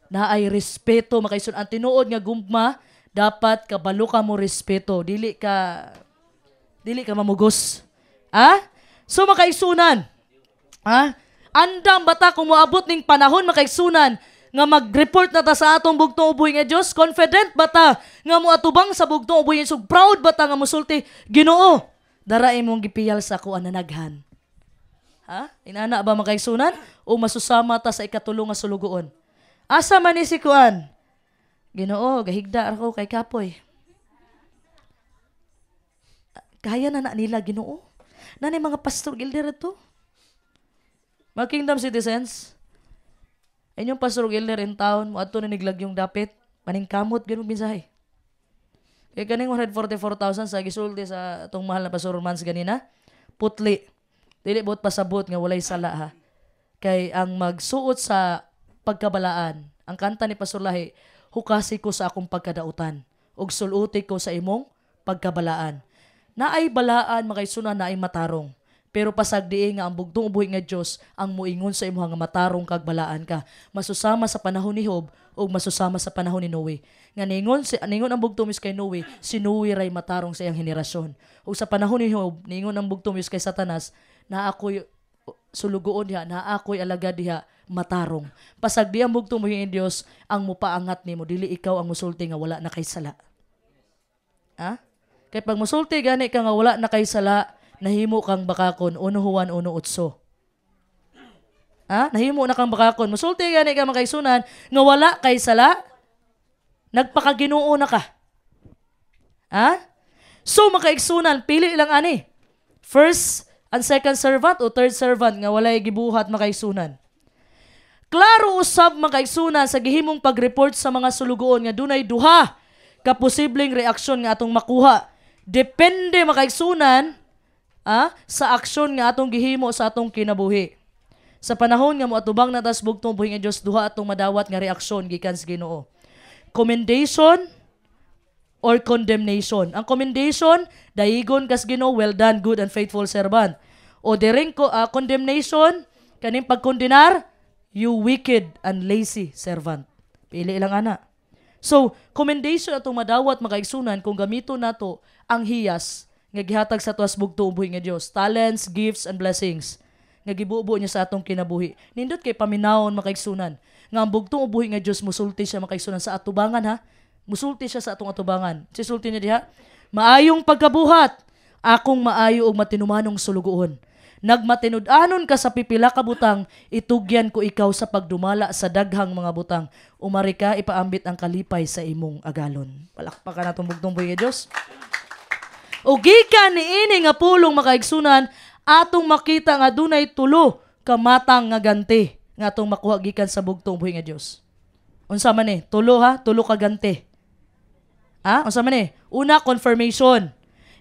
Na ay respeto makaisun. Ang tinuod nga gugma, dapat kabalo ka mo respeto. Dili ka mamugos. Ha? So makaigsunan. Ha? Andam bata kung moabot ning panahon makaigsunan nga mag-report na ta sa atong bugtong ubuhi nga Dios, confident bata nga moatubang sa bugtong ubuhi nga proud bata nga mosulti, Ginoo, dara imong gipiyal sa ako ananaghan. Ha? Inana ba makaigsunan? O masusama ta sa ikatulong nga sulugoon? Asa man ni si Kuan? Ginoo, gahigda ako kay Kapoy. Kaya na nila Ginoo? Nanay mga pastor gilder to? Mga kingdom citizens, inyong pastor gilder in town, mo ato na niglag yung dapit, paningkamot, ganun binsahay. Kaya kaning 144,000 sa gisulti sa itong mahal na pastor Mans ganina, putli. Dili buot pasabot nga walay sala ha. Kay ang magsuot sa pagkabalaan, ang kanta ni Pastor Lahi, hukasi ko sa akong pagkadautan ug suluti ko sa imong pagkabalaan. Naay balaan makaigsunan naay matarong. Pero pasagdiin nga ang bugtong ubuhi nga Dios ang muingon sa imong nga matarong kag balaan ka. Masusama sa panahon ni Job ug masusama sa panahon ni Noe. Nga ningon ang bugtong mis kay Noe, si Noe ray matarong sa iyang henerasyon. Ug sa panahon ni Job, ningon ang bugtong mis kay Satanas, na ako'y sulugoon diha, na ako'y alagad diha, matarong. Pasagdi ang bugtong mo yung Diyos, ang mupaangat nimo, dili ikaw ang musulti nga wala na kay sala. Ha? Kaya pag musulti gani ka nga wala na kay sala, nahimo kang bakakon, 1 Juan 1:8. Ha? Nahimo na kang bakakon. Musulti gani ka makaigsunan, nga wala kay sala, nagpakaginoo na ka. Ha? So makaigsunan, pili lang ani. First and second servant o third servant nga walay gibuhat makaigsunan. Klaro usab makaigsunan sa gihimong pag-report sa mga sulugoon nga dunay duha ka posibleng reaksyon nga atong makuha. Depende makaigsunan sa aksyon nga atong gihimo sa atong kinabuhi. Sa panahon nga moatubang na tas bugtong buhi nga Dios, duha atong madawat nga reaksyon gikan sa Ginoo. Commendation or condemnation. Ang commendation, daigon kas Ginoo, well done, good and faithful servant. O dereng condemnation, kaning pagkondenar, you wicked and lazy servant. Pili lang ana. So, commendation atong madawat makaigsunan kung gamito nato ang hiyas nga gihatag sa tuwas bugtong ubuhi nga Dios, talents, gifts and blessings nga gibubo niya sa atong kinabuhi. Nindot kay paminawon makaigsunan nga ang bugtong ubuhi nga Dios musulti siya makaigsunan sa atubangan ha. Musulti siya sa atong atubangan. Sisulti niya diha, maayong pagkabuhat, akong maayo og matinumanong sulugoon. Nagmatinud-anon ka sa pipila ka butang, itugyan ko ikaw sa pagdumala sa daghang mga butang. Umari ka, ipaambit ang kalipay sa imong agalon. Palakpakan natong bugtong buhi nga Dios. O gikan niini nga pulong makaigsunan, atong makita nga dunay tulo ka matang nga ganti nga atong makuha gikan sa bugtong buhi nga Dios. Unsa man ni? Tulo ha, tulo ka ganti. Unsa man ni? Una, confirmation.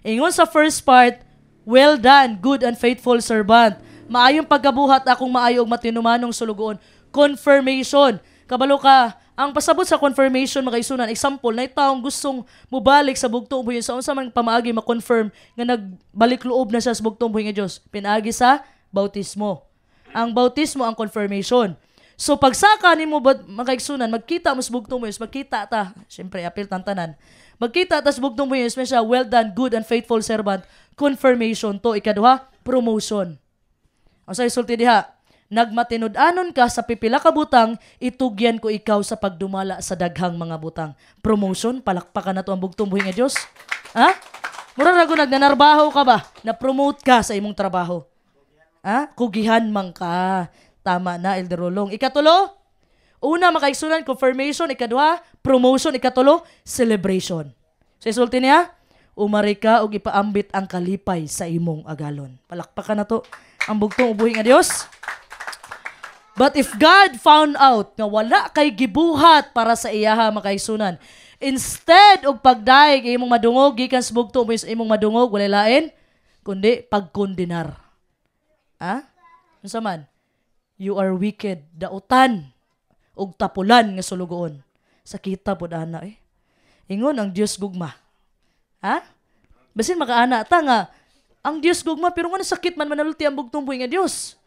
Ingon sa first part, well done, good and faithful servant. Maayong pagkabuhat akong maayo og matinumanong sulugoon. Confirmation. Kabalo ka, ang pasabot sa confirmation mga isunan, example, na taong gustong mubalik sa bugtong buhi sa unsa man pamaagi ma-confirm nga nagbalik loob na siya sa bugtong buhi nga Dios. Pinaagi sa bautismo. Ang bautismo ang confirmation. So pagsaka nimo mga isunan, magkita mo sa bugtong buhi, magkita ta. Syempre apil tantanan. Magkita ta sa bugtong buhi, siya, well done, good and faithful servant. Confirmation to ikaduha, promotion. Ang sa isulti diha, nagmatinud-anon ka sa pipila ka butang, itugyan ko ikaw sa pagdumala sa daghang mga butang. Promotion, palakpakan na to ang bugtong buhi nga Dios. Ha? Mura rago nagnanarbaho ka ba? Na-promote ka sa imong trabaho. Ha? Kugihan man ka. Tama na, Elder Rolong. Ikatulo, una makaigsunan, confirmation. Ikaduha, promotion. Ikatulo, celebration. Sa isulti niya, umari ka o ipaambit ang kalipay sa imong agalon. Palakpakan na to ang bugtong buhi nga Dios. But if God found out nga wala kay gibuhat para sa iyaha makaisunan, instead og pagdaig imong madungog gikan sa bugtong buhi sa imong madungog, wala lain kundi pagkondenar. Ha? Unsa man? You are wicked, dautan og tapulan nga sulugoon. Sakita pud ana Ingon ang Dios gugma. Ha? Basin makaana ta nga ang Dios gugma pero nga sakit man manalulti ang bugtong buhi nga Dios.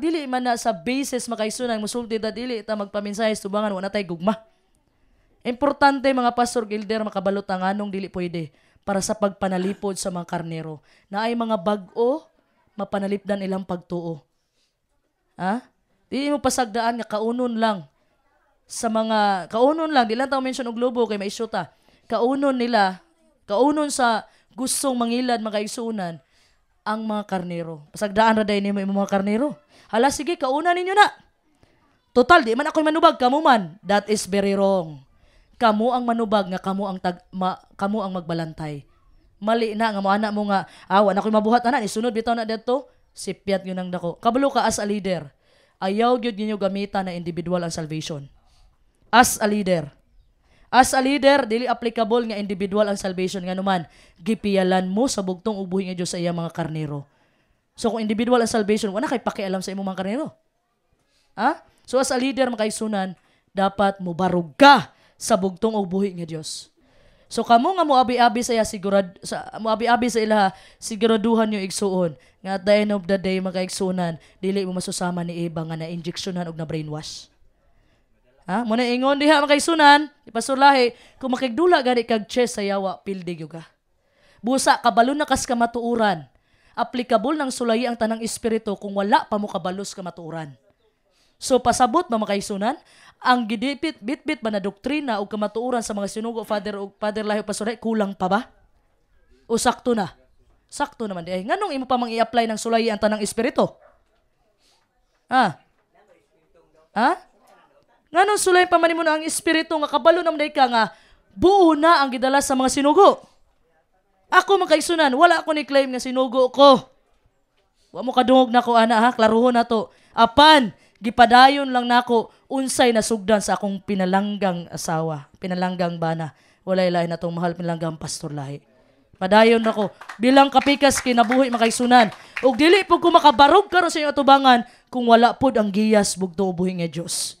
Dili man na sa basis makaisunan musulti ta dili ta magpaminsahe tubangan wala tay gugma. Importante mga pastor gilder makabalot ang anong dili pwede para sa pagpanalipod sa mga karnero. Na ay mga bag-o mapanalipdan ilang pagtuo. Dili mo pasagdaan nga kaunon lang sa mga kaunon lang dili lang taw mention og globo kay maisyuta. Kaunon sa gustong mangilad makaisunan ang mga karnero. Pasagdaan ra day nimo imong mga karnero. Hala, sige, kauna ninyo na. Total, di man ako'y manubag, kamu man. That is very wrong. Kamu ang manubag nga kamu ang magbalantay. Mali na nga mo anak mo nga, wala ako'y mabuhat anak, isunod bitaw na dito, sipyat yun ang dako. Kabalo ka as a leader. Ayaw gyud ninyo gamitan na individual ang salvation. As a leader. As a leader, dili applicable nga individual ang salvation nga naman. Gipiyalan mo sa bugtong ubuhi nga Dios sa iyang mga karnero. So kung individual ang salvation, wala kay pakialam sa imong mga karnero. So as a leader makaisunan, dapat mubarog ka sa bugtong ubuhi nga Dios. So kamo nga moabi-abi sa ila siguraduhan yung igsuon nga at the end of the day makaigsunan dili mo masusama ni iba nga na injeksyonan og na brainwash. Muna ingon diha makaigsunan, Pastor Lahi, kung makigdula gani kag chest sa yawa, pildig yung ka. Busa kabalo na kas kamatuuran. Applicable ng sulayi ang tanang espiritu kung wala pa mo kabalos kamatuuran. So pasabot ba makaisunan, ang gidipit bitbit ba na doktrina o kamatuuran sa mga sinugo Father Lahi o Pastor Lahi, kulang pa ba? O sakto na? Sakto naman di ay. Nganong imo pa mang i-apply ng sulayi ang tanang espiritu? Nganong sulay pa man mo na ang espiritu nga kabalo naman day ka nga buo na ang gidala sa mga sinugo? Ako makaisunan, wala ako ni-claim nga sinugo ko. Wa mo kadungog na ko ana klaruhon na to. Apan, gipadayon lang nako unsay nasugdan sa akong pinalanggang asawa, pinalanggang bana. Walay lahi na tong mahal pinalanggang Pastor Lahi. Padayon nako bilang kapikas kinabuhi makaisunan. Ug dili pud ko makabarog karon sa inyong atubangan kung wala pud ang giyas bugto ubuhi nga Dios.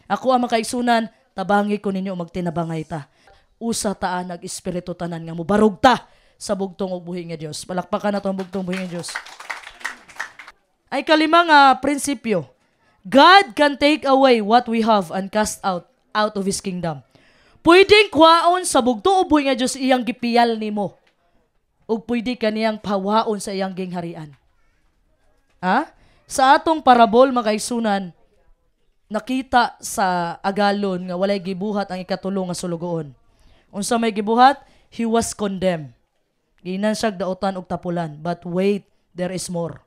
Ako ang makaisunan, tabangi ko ninyo magtinabangay ta. Usa ta nag-espiritu tanan nga mobarog ta sa bugtong ug buhi nga Dios. Palakpakan na to ang bugtong buhi nga Dios. Ay kalima nga prinsipyo. God can take away what we have and cast out of His kingdom. Pwedeng kuhaon sa bugtong ug buhi nga Dios iyang gipiyal nimo. Ug pwede kaniyang pawaon sa iyang gingharian. Sa atong parabol makaisunan, nakita sa agalon nga walay gibuhat ang ikatulo nga sulugoon. Unsa may gibuhat? He was condemned. Ginan siya dautan og tapulan. But wait, there is more.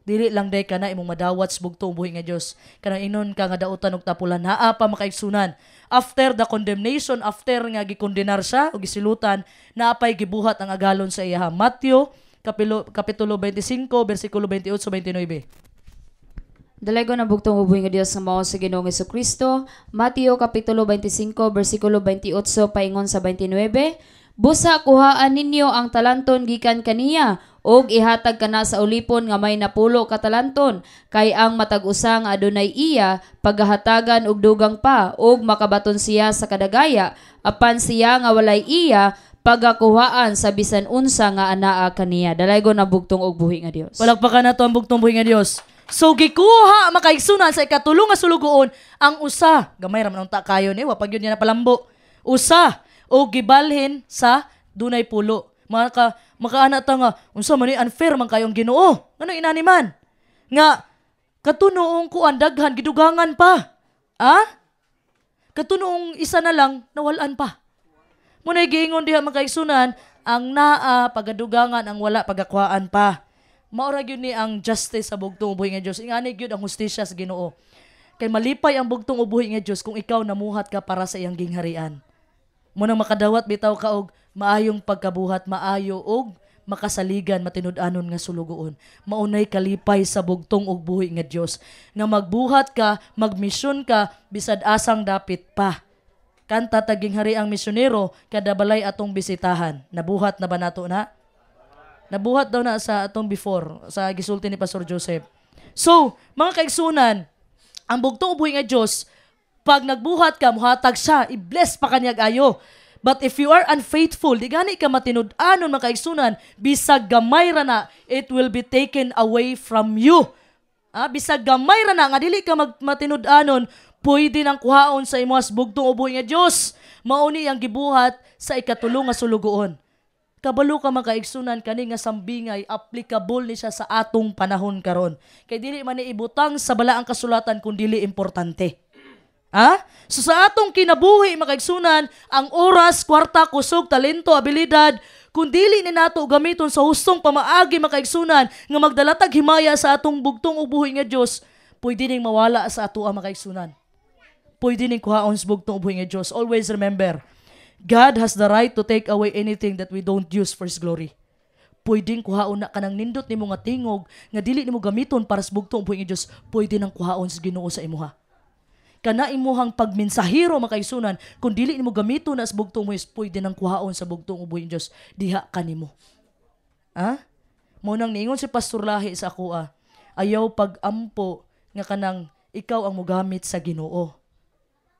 Dili lang day ka na imong madawat sa bugtong buhi nga Dios. Kanang inon ka nga dautan og tapulan, naa pa makaigsunan. After the condemnation, after nga gikondenar siya o gisilutan, naapay gibuhat ang agalon sa iya. Matthew kapitulo 25 bersikulo 28-29. Dalago na bugtong ubuhi nga Dios nga mao sa Ginoong Jesucristo. Mateo kapitulo 25 bersikulo 28 paingon sa 29. Busa kuhaan ninyo ang talanton gikan kaniya, og ihatag kana sa ulipon nga may napulo ka talanton, kay ang matag-usa nga adunay iya paghahatagan og dugang pa, og makabaton siya sa kadagaya, apan siya nga walay iya pagakuhaan sa bisan unsa nga anaa kaniya. Dalaygo na bugtong og buhi nga Dios. Palakpakan nato ang bugtong buhi nga Dios. So gikuha makaigsunan sa ikatulong nga sulugoon ang usa, gamay ra man unta kayo ni wa pag yun niya napalambo. Usa o gibalhin sa dunay pulo. Makaana ta nga unsa man ni unfair man kayong Ginoo. Ngano inani man? Nga katunoong kuan daghan gidugangan pa. Katunoong isa na lang nawalan pa. Munay giingon diha makaigsunan ang naa pagadugangan ang wala pagakuhaan pa. Maura gyud ni ang justice sa bugtong ubuhi nga Dios. Ingani gyud ang hustisya sa Ginoo. Kay malipay ang bugtong ubuhi nga Dios kung ikaw namuhat ka para sa iyang gingharian. Munang makadawat bitaw ka og maayong pagkabuhat, maayo og makasaligan matinud-anon nga sulugoon. Maunay kalipay sa bugtong ug buhi nga Dios nga magbuhat ka, magmisyon ka bisad asang dapit pa. Kanta taging hari ang misyonero kada balay atong bisitahan. Nabuhat na ba nato na? Nabuhat daw na sa atong before sa gisulti ni Pastor Joseph. So, mga kaigsunan, ang bugtong ubuhi nga Dios pag nagbuhat ka, muhatag siya, i-bless pa kanyag ayo. But if you are unfaithful, di gani ka matinud-anon makaigsunan, bisag gamay ra na, it will be taken away from you. Bisag gamay ra na, nga dili ka matinud-anon, pwede nang kuhaon sa imuhas bugtong ubuhi nga Dios. Mauni ang gibuhat sa ikatulong nga sulugoon. Kabalo ka makaigsunan kani nga sambingay, applicable ni siya sa atong panahon karon. Kay dili man ni ibutang sa balaang kasulatan kung dili importante. So sa atong kinabuhi makaigsunan, ang oras, kwarta, kusog, talento, abilidad, kung dili ni nato gamiton sa hustong pamaagi makaigsunan nga magdalatag himaya sa atong bugtong ubuhi nga Dios, pwede ning mawala sa atoa makaigsunan. Pwede ning kuhaon sa bugtong ubuhi nga Dios. Always remember, God has the right to take away anything that we don't use for His glory. Pwedeng kuhaon na kanang nindot nimo nga tingog nga dili nimo gamiton para sa bugtong ubuhi nga Dios, pwede nang kuhaon sa Ginoo sa imuha. Kana imuhang pagmensahero makaisunan, kung dili nimo gamito na sa bugtong mo, pwede nang kuhaon sa bugtong ubuhi nga Dios, diha kanimo. Mo nang niingon si Pastor Lahi sa ako, ayaw pag-ampo nga kanang ikaw ang mogamit sa Ginoo.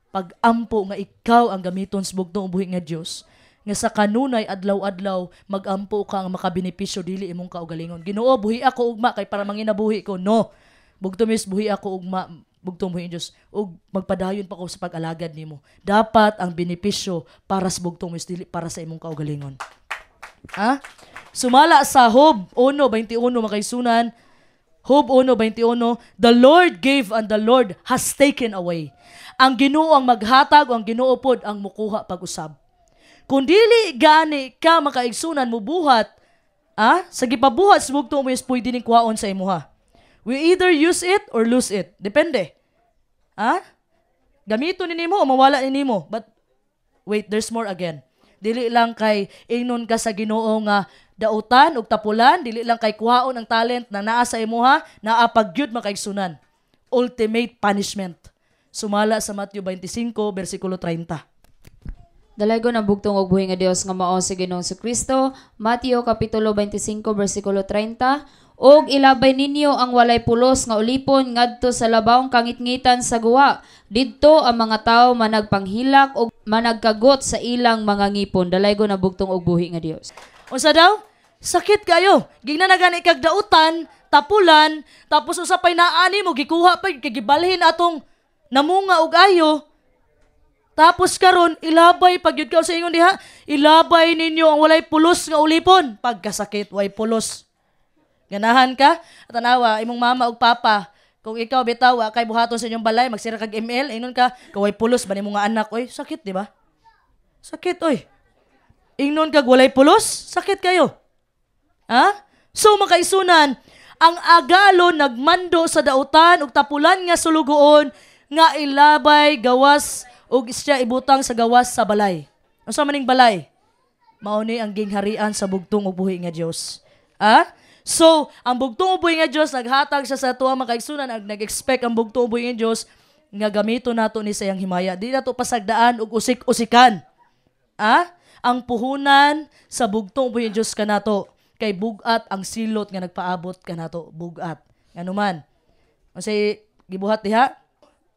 Pag-ampo nga ikaw ang gamiton sa bugtong ubuhi nga Dios, nga sa kanunay adlaw-adlaw mag-ampo ka ang makabenepisyo dili imong kaugalingon. Ginoo, buhi ako ugma kay para manginabuhi ko. No. Bugtong mis buhi ako ugma, bugtong buhi Dios ug magpadayon pa ko sa pag-alagad nimo. Dapat ang benepisyo para sa bugtong mis dili para sa imong kaugalingon. Sumala sa Job 1:21 makaisunan. Job 1:21, the Lord gave and the Lord has taken away. Ang Ginoo ang maghatag, ang Ginoo pod ang mukuha pag-usab. Kung dili gani ka makaigsunan mo buhat, sa gipabuhat sa bugtong mo is pwede ning kuhaon sa imuha. We either use it or lose it. Depende. Gamito ni nimo o mawala ni nimo. But wait, there's more again. Dili lang kay ingnon ka sa Ginoo nga dautan ug tapulan, dili lang kay kuhaon ang talent na naa sa imuha, naa pagyud makaigsunan. Ultimate punishment. Sumala sa Matthew 25 versikulo 30. Dalaygo na bugtong og buhi nga Dios nga mao si Ginoong Kristo, Mateo kapitulo 25 versikulo 30. Og ilabay ninyo ang walay pulos nga ulipon ngadto sa labawng kangitngitan sa guwa. Didto ang mga tawo managpanghilak og managkagot sa ilang mga ngipon. Dalaygo na bugtong og buhi nga Dios. Unsa daw? Sakit kayo. Gignanagan ikag dautan, tapulan, tapos usapay naani mo gikuha pa kay gibalhin atong namunga og ayo. Tapos karon ilabay pagyud ka sa ingon diha, ilabay ninyo ang walay pulos nga ulipon. Pagkasakit way pulos. Ganahan ka? Tanawa imong mama ug papa, kung ikaw bitaw kay buhaton sa inyong balay magsira kag ML, ingon ka, kaway pulos ba nimo nga anak oy? Sakit di ba? Sakit oy. Ingnon kag walay pulos, sakit kayo. So makaisunan, ang agalon nagmando sa dautan ug tapulan nga sulugoon nga ilabay gawas ug siya ibutang sa gawas sa balay. Unsa maning balay? Mao ni ang gingharian sa bugtong ug buhi nga Dios. So, ang bugtong ug buhi nga Dios naghatag siya sa tuwa makaigsunan, nag-expect ang bugtong ug buhi nga Dios nga gamito nato ni sa iyang himaya. Di nato pasagdaan ug usik-usikan. Ang puhunan sa bugtong ubuhi nga Dios kanato kay bugat ang silot nga nagpaabot kanato, bugat. Nganuman. Unsay gibuhat diha?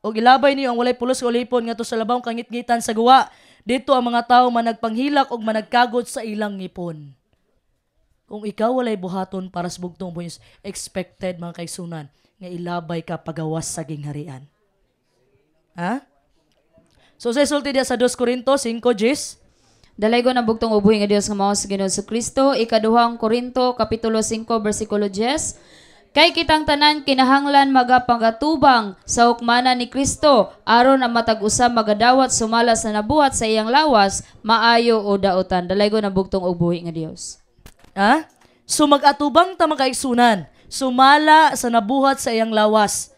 Og ilabay niyo ang walay pulos nga ulipon ngadto sa labaw kangitngitan sa guwa. Dito ang mga tawo managpanghilak og managkagod sa ilang ngipon. Kung ikaw walay buhaton para sa bugtong ubuhi, expected mga kaigsunan nga ilabay ka pagawas sa gingharian. Ha? So sa sulti diya sa 2 Corinto 5:10. Dalay ko na bugtong ubuhi nga Dios nga mao sa Ginoo Kristo, ikaduhang Korinto kapitulo 5 bersikulo 10. Kay kitang tanan kinahanglan magapangatubang sa hukmanan ni Kristo aron ang matag usa magadawat sumala sa nabuhat sa iyang lawas maayo o daotan. Dalay ko na bugtong ubuhi nga Dios. Ha? So mag-atubang ta mga kaigsunan, sumala sa nabuhat sa iyang lawas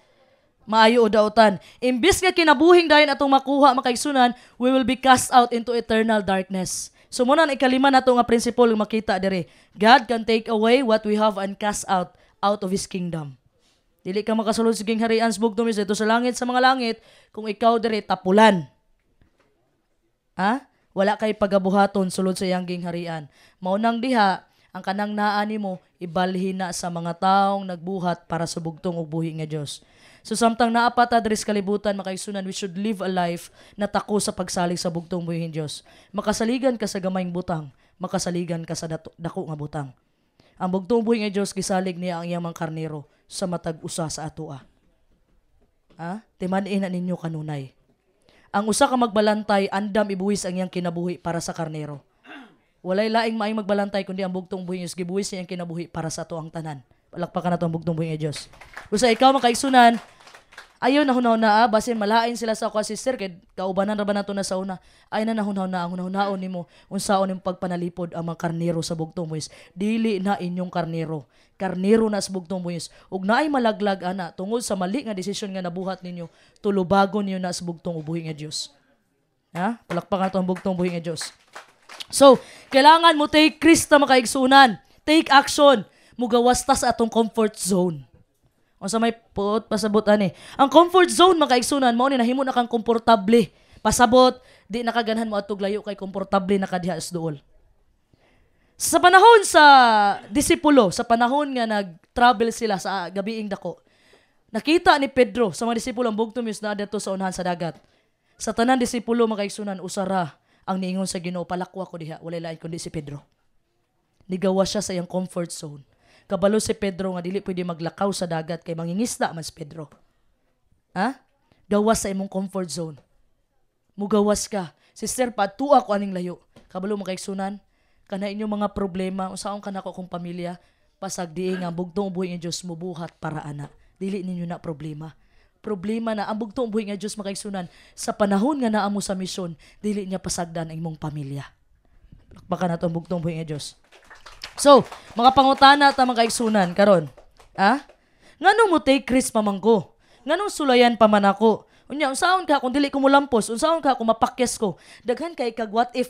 maayo o daotan. Imbis nga kinabuhing dayon atong makuha mga kaigsunan, we will be cast out into eternal darkness. So muna ang ikalima nato nga prinsipyo nga makita diri. God can take away what we have and cast out of His kingdom. Dili ka makasulod sa gingharian sa bugtong dito sa langit sa mga langit kung ikaw diri tapulan. Ha? Wala kay pagabuhaton sulod sa iyang gingharian. Maunang diha ang kanang naa nimo ibalhin na sa mga taong nagbuhat para sa bugtong ug buhi nga Dios. So samtang naapat adres kalibutan makaigsunan, we should live a life na tako sa pagsalig sa bugtong buhiin Dios. Makasaligan ka sa gamayng butang, makasaligan ka sa dako nga butang. Ang bugtong buhi nga Dios gisalig niya ang iyang mga karnero sa matag usa sa atoa. Ha? Timan-in na ninyo kanunay. Ang usa ka magbalantay andam ibuwis ang iyang kinabuhi para sa karnero. Walay laing maayong magbalantay kundi ang bugtong buhi nga Dios gibuwis niya ang kinabuhi para sa ato ang tanan. Palakpakan nato ang bugtong buhi nga Dios. Usa ikaw makaigsunan, ayaw na hunaw na basin malain sila sa ako sister kay kaubanan ra ba nato na sa una. Ay na nahunaw na ang hunaw-hunaon nimo unsaon ning pagpanalipod ang mga karnero sa bugtong buhis. Dili na inyong karnero. Karnero na sa bugtong buhis. Ug naay malaglag ana tungod sa mali nga desisyon nga nabuhat ninyo, tulubagon niyo na sa bugtong ubuhi nga Dios. Ha? Palakpakan nato ang bugtong buhi nga Dios. So, kailangan mo take Christ na makaigsunan. Take action. Mugawas ta sa atong comfort zone. O sa may puot, pasabot ani. Ang comfort zone, makaigsunan, mao ni nahimo na kang komportable. Pasabot, di nakaganhan mo atog layo kay komportable na kadiha sa duol. Sa panahon sa disipulo, sa panahon nga nag-travel sila sa gabiing dako, nakita ni Pedro sa mga disipulo ang bugtong Dios na adto sa unahan sa dagat. Sa tanan disipulo, makaigsunan, usara ang niingon sa Ginoo, palakwa ko diha, walay lain kundi si Pedro. Nigawas siya sa iyang comfort zone. Kabalo si Pedro nga dili pwede maglakaw sa dagat kay mangingisda man si Pedro. Ha? Gawas sa imong comfort zone. Mugawas ka. Sister, patuwa ko aning layo. Kabalo mo kaigsunan, kana inyong mga problema, unsaon kanako akong pamilya, pasagdiin nga bugtong buhi nga Dios mubuhat para ana. Dili ninyo na problema. Problema na ang bugtong buhi nga Dios makaigsunan sa panahon nga naa mo sa misyon, dili niya pasagdan ang imong pamilya. Baka na to ang bugtong buhi nga Dios. So, mga pangutana ta mga kaigsunan karon. Ha? Ngano mo take Chris pamangko? Nganong sulayan pa man ako? Unya, unsaon ka kung dili ko mulampos? Unsaon ka kung mapakyas ko? Daghan kay kag what if.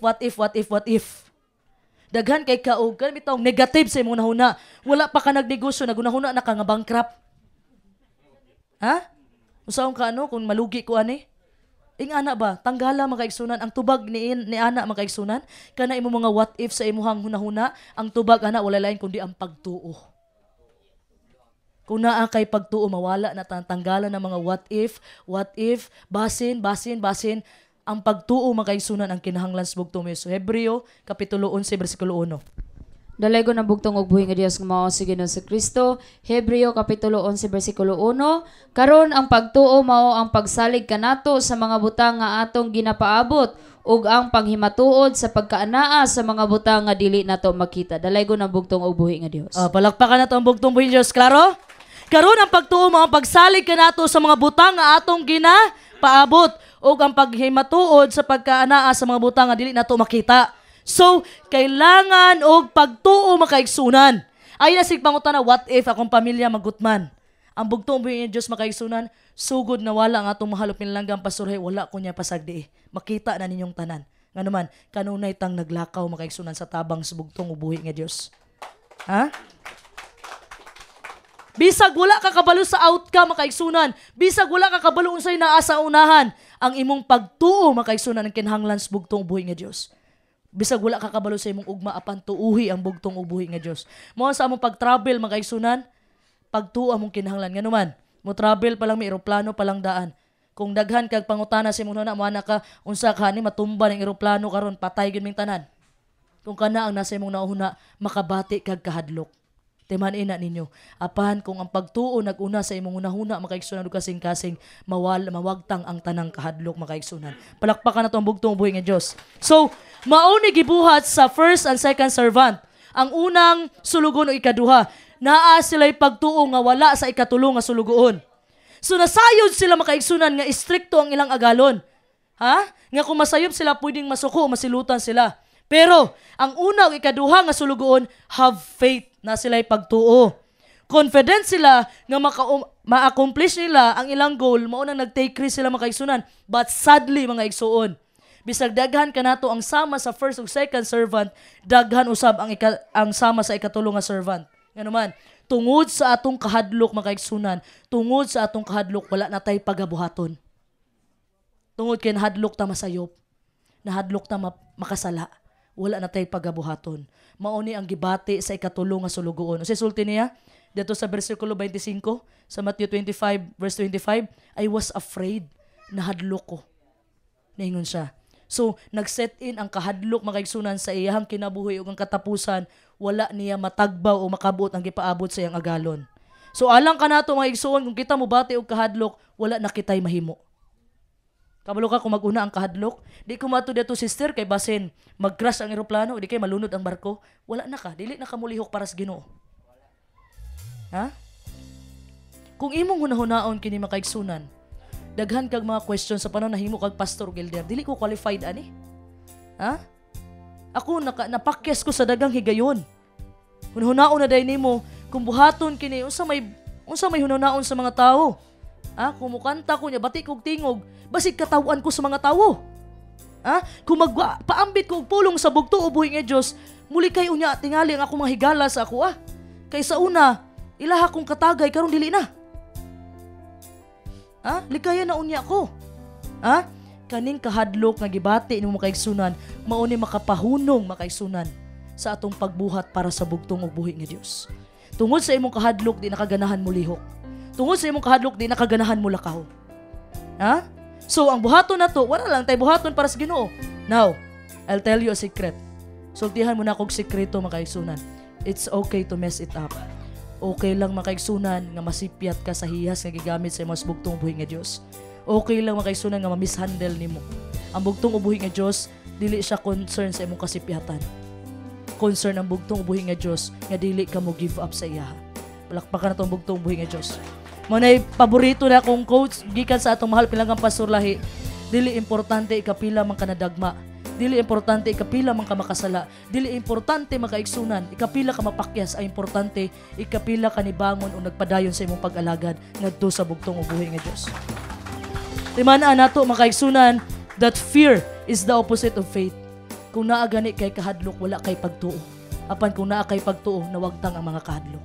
Daghan kay ka og kan bitaw negative sa imong nahuna. Wala pa ka nagnegosyo, nagunahuna na ka nga bankrupt. Ha? Unsaon ka ano kung malugi ko ani? Ing ana ba, tanggala makaigsunan ang tubag ni ana makaigsunan kana imo mga what if sa imuhang hunahuna, ang tubag ana wala lain kundi ang pagtuo. Kung naa kay pagtuo mawala na tanggalan ng mga what if, basin, ang pagtuo makaigsunan ang kinahanglan sa bugtong Dios. Hebreo kapitulo 11 bersikulo 1. Dalay ko na bugtong og buhi nga Dios nga mao si Ginoo Kristo. Hebreo kapitulo 11 bersikulo 1. Karon ang pagtuo mao ang pagsalig kanato sa mga butang nga atong ginapaabot ug ang panghimatuod sa pagkaanaa sa mga butang nga dili nato makita. Dalay ko na bugtong og buhi nga Dios. Palakpakan nato ang bugtong buhi nga Dios, klaro? Karon ang pagtuo mao ang pagsalig kanato sa mga butang nga atong ginapaabot ug ang paghimatuod sa pagkaanaa sa mga butang nga dili nato makita. So, kailangan og pagtuo makaigsunan. Ay na sig pangutana, what if akong pamilya magutman? Ang bugtong buhi nga Dios makaigsunan, sugod na wala ang atong mahalop pinlanggang pasurhay, wala ko niya pasagdi. Makita na ninyong tanan. Nga naman, kanunay tang naglakaw makaigsunan sa tabang sa bugtong buhi nga Dios. Ha? Bisag wala ka kabalo sa outcome makaigsunan. Bisag wala ka kabalo unsay naa sa unahan. Ang imong pagtuo makaigsunan ang kinahanglan sa bugtong buhi nga Dios. Bisag wala ka kabalo sa imong ugma apan tuuhi ang bugtong ug buhi nga Dios. Mao sa among pag-travel mga kaigsunan, pagtuo among kinahanglan nganuman. Mo travel pa lang may eroplano pa lang daan. Kung daghan kag pangutana sa imong nana mo ana ka unsa ka ni matumba ning eroplano karon patay gyud ming tanan. Kung kana ang nasa imong nauhuna makabati kag kahadlok. Timan ina ninyo. Apan kung ang pagtuo naguna sa imong unahuna makaigsunan ug kasing-kasing mawagtang ang tanang kahadlok makaigsunan. Palakpakan nato ang bugtong buhi nga Dios. So, mao ni gibuhat sa first and second servant. Ang unang sulugon o ikaduha, naa sila'y pagtuo nga wala sa ikatulo nga sulugoon. So nasayod sila makaigsunan nga istrikto ang ilang agalon. Ha? Nga kung masayop sila pwedeng masuko o masilutan sila. Pero ang una o ikaduha nga sulugoon, have faith na sila'y pagtuo. Confident sila nga ma-accomplish nila ang ilang goal, mao nang nag-take risk sila makaigsunan. But sadly mga igsuon, bisag daghan kanato ang sama sa first ug second servant, daghan usab ang sama sa ikatulo nga servant. Nganuman, tungod sa atong kahadlok makaigsunan, tungod sa atong kahadlok wala na tay pagabuhaton. Tungod kay nahadlok ta masayop, nahadlok ta makasala, wala na tay pagabuhaton. Mao ni ang gibati sa ikatulo nga sulugoon. Usa sulti niya dito sa bersikulo 25 sa Matthew 25 verse 25, I was afraid, nahadlok ko. Naingon siya. So, nag-set in ang kahadlok makaigsunan sa iyahang kinabuhi ug ang katapusan, wala niya matagbaw o makabot ang gipaabot sa iyang agalon. So, alang ka nato mga igsuon, kung kita mo bati og kahadlok, wala na kitay mahimo. Kabalo ka kung mag-una ang kahadlok, di ko mato dito sister kay basin mag-crash ang eroplano, di kay malunod ang barko, wala na ka, dili na ka mulihok para sa Ginoo. Ha? Kung imong hunahunaon kini makaigsunan, daghan kag mga question sa panahon nahimo kag pastor Gilder, dili ko qualified ani. Ha? Ako napakyas ko sa dagang higayon. Hunahunaon na day nimo kung buhaton kini unsa may hunahunaon sa mga tao. Ha? Kumukanta ko niya bati kog tingog, basig katawan ko sa mga tao. Ha? Kung paambit ko og pulong sa bugto o buhi nga Dios, muli kay unya tingali ang akong mga higala sa ako Kaysa una, ilaha kong katagay karon dili na. Ha? Likaya na unya ko. Ha? Kaning kahadlok nga gibati nimo makaigsunan, mao ni makapahunong makaigsunan sa atong pagbuhat para sa bugtong ug buhi nga Dios. Tungod sa imong kahadlok di nakaganahan mo lihok. Tungod sa imong kahadlok di nakaganahan mo lakaw. Ha? So ang buhaton nato, wala lang tay buhaton para sa Ginoo. Now, I'll tell you a secret. Sultihan mo na kog sekreto makaigsunan. It's okay to mess it up. Okay lang makaigsunan nga masipyat ka sa hiyas nga gigamit sa imong bugtong buhi nga Dios. Okay lang makaigsunan nga ma-mishandle nimo. Ang bugtong ubuhi nga Dios dili siya concern sa imong kasipyatan. Concern ang bugtong ubuhi nga Dios nga dili ka mo give up sa iya. Palakpakan na tong bugtong ubuhi nga Dios. Mao nay paborito na kong quotes gikan sa atong mahal pilangang Pastor Lahi. Dili importante ikapila man ka nadagma. Dili importante ikapila man ka makasala. Dili importante makaigsunan. Ikapila ka mapakyas. Ay importante ikapila ka nibangon o nagpadayon sa imong pag-alagad ngadto sa bugtong ubuhi nga Dios. Timan-an nato makaigsunan that fear is the opposite of faith. Kung naa gani kay kahadlok wala kay pagtuo. Apan kung naa kay pagtuo nawagtang ang mga kahadlok.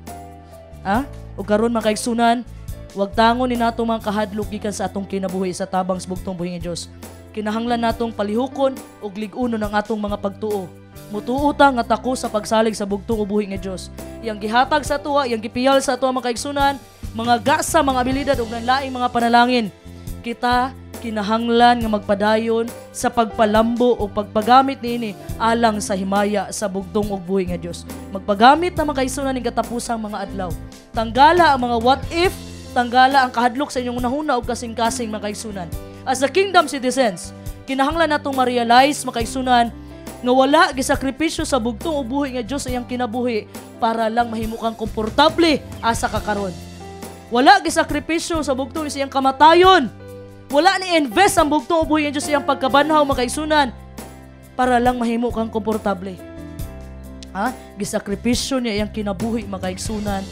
Ha? O karon makaigsunan, wag tangon ni nato mga kahadlok gikan sa atong kinabuhi sa tabang sa bugtong buhi nga Dios. Kinahanglan natong palihukon ug lig-unon ang atong mga pagtuo. Mutuo ta nga tako sa pagsalig sa bugtong ubuhi nga Dios. Yang gihatag sa tuwa, yang gipiyal sa tuwa mga kaigsunan, mga gasa, mga abilidad ug laing mga panalangin. Kita kinahanglan nga magpadayon sa pagpalambo o pagpagamit niini alang sa himaya sa bugtong ug buhi nga Dios. Magpagamit na mga kaigsunan ning katapusang mga adlaw. Tanggala ang mga what if, tanggala ang kahadlok sa inyong nahuna ug kasing-kasing mga kaigsunan. As the kingdom citizens, kinahanglan natong ma-realize makaigsunan nga wala gisakripisyo sa bugtong ug buhi nga Dios iyang kinabuhi para lang mahimo kang komportable asa ka karon. Wala gisakripisyo sa bugtong sa iyang kamatayon. Wala ni invest ang bugtong ug buhi nga Dios iyang pagkabanhaw makaigsunan para lang mahimo kang komportable. Ha? Gisakripisyo niya iyang kinabuhi makaigsunan,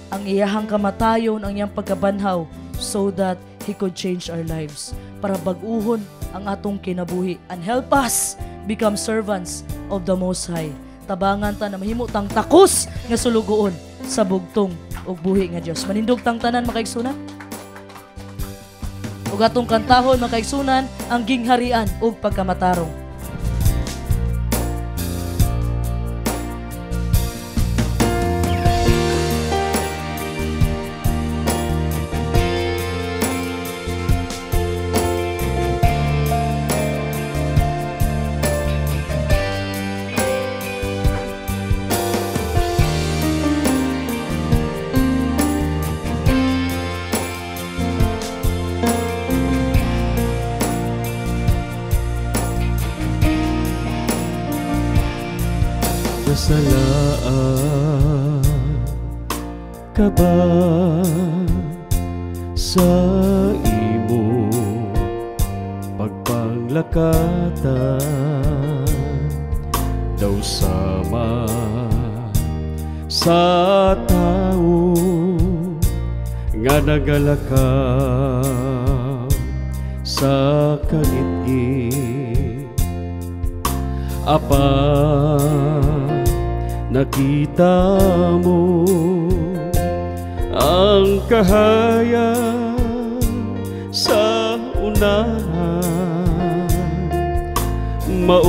ang iyahang kamatayon, ang iyang pagkabanhaw so that He could change our lives para bag-uhon ang atong kinabuhi and help us become servants of the Most High. Tabangan ta na mahimo tang takos nga sulugoon sa bugtong ug buhi nga Dios. Manindog tang tanan makaigsunan. Ug atong kantahon makaigsunan ang gingharian ug pagkamatarong. Nasalaan ka ba sa imo pagpanglakatan daw sama sa tao nga nagalakaw sa kangit-ngit? Apa nakita mo ang kahayag sa unahan? Mauusap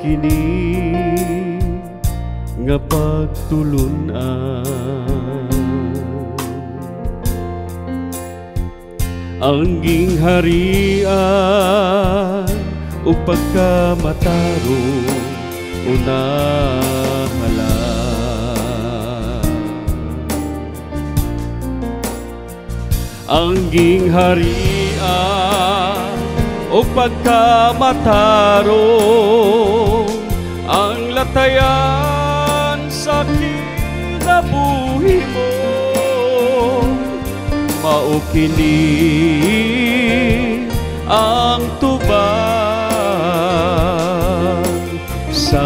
kini nga pagtulunan. Ang gingharian o pagkamatarong unahala. Ang gingharian o pagkamatarong ang latayan sa kinabuhi mo. Mao kini ang tubag sa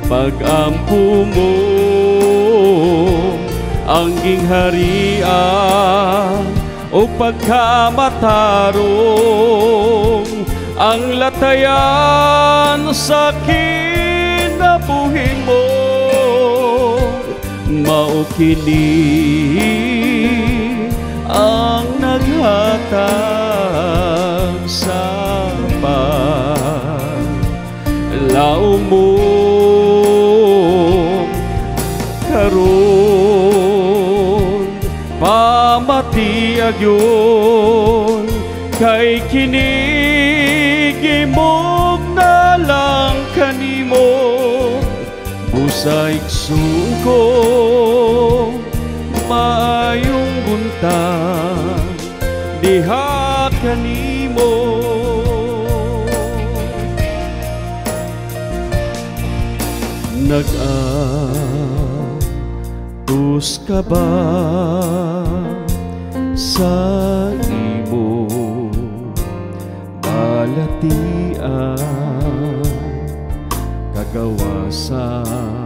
pag-ampo mo. Ang gingharian o pagkamatarong ang latayan sa kinabuhi mo. Mao kini ang naghatag sa paglaom mo karon. Pamatiyag yun kay kinigimog na lang kanimo. Busay suko maayong buntag diha kanimo. Nag-atus ka ba sa imo balatian kagawasan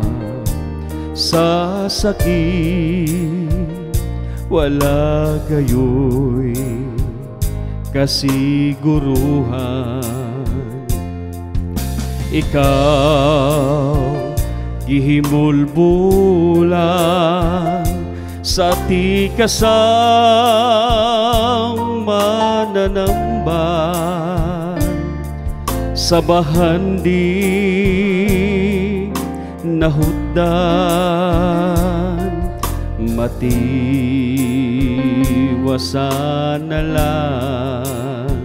sa sakit? Wala gayoy kasiguruhan. Ikaw gihimulbulan sa tikasang mananamban. Sa bahandi nahutdan, matiwasan na lang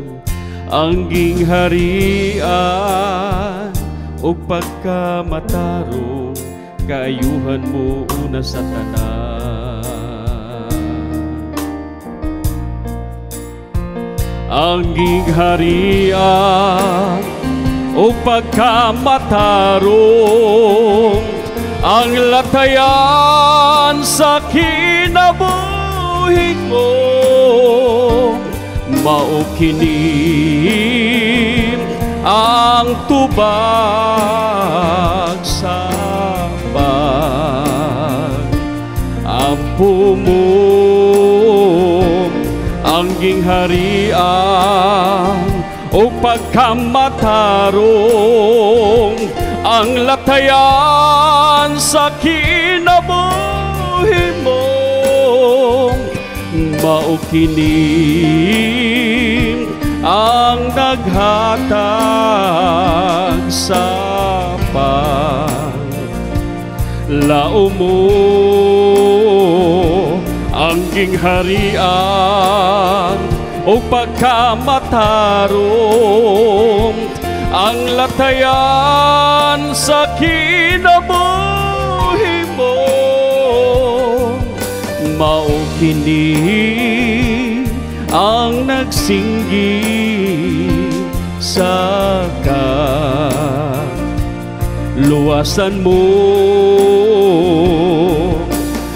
ang gingharian o pagkamatarong kaayuhan mo una sa tanan. Ang gingharian o pagkamatarong ang latayan sa kinabuhi mo. Mao kini ang tubag sa pag-ampo mo. Ang gingharian o pagkamatarong ang latayan sa kinabuhi mo. Mao kini ang naghatag sa paglaom mo. Ang gingharian o pagkamatarong ang latayan sa kinabuhi mo. Mao kini ang nagsinggi saka luwasan mo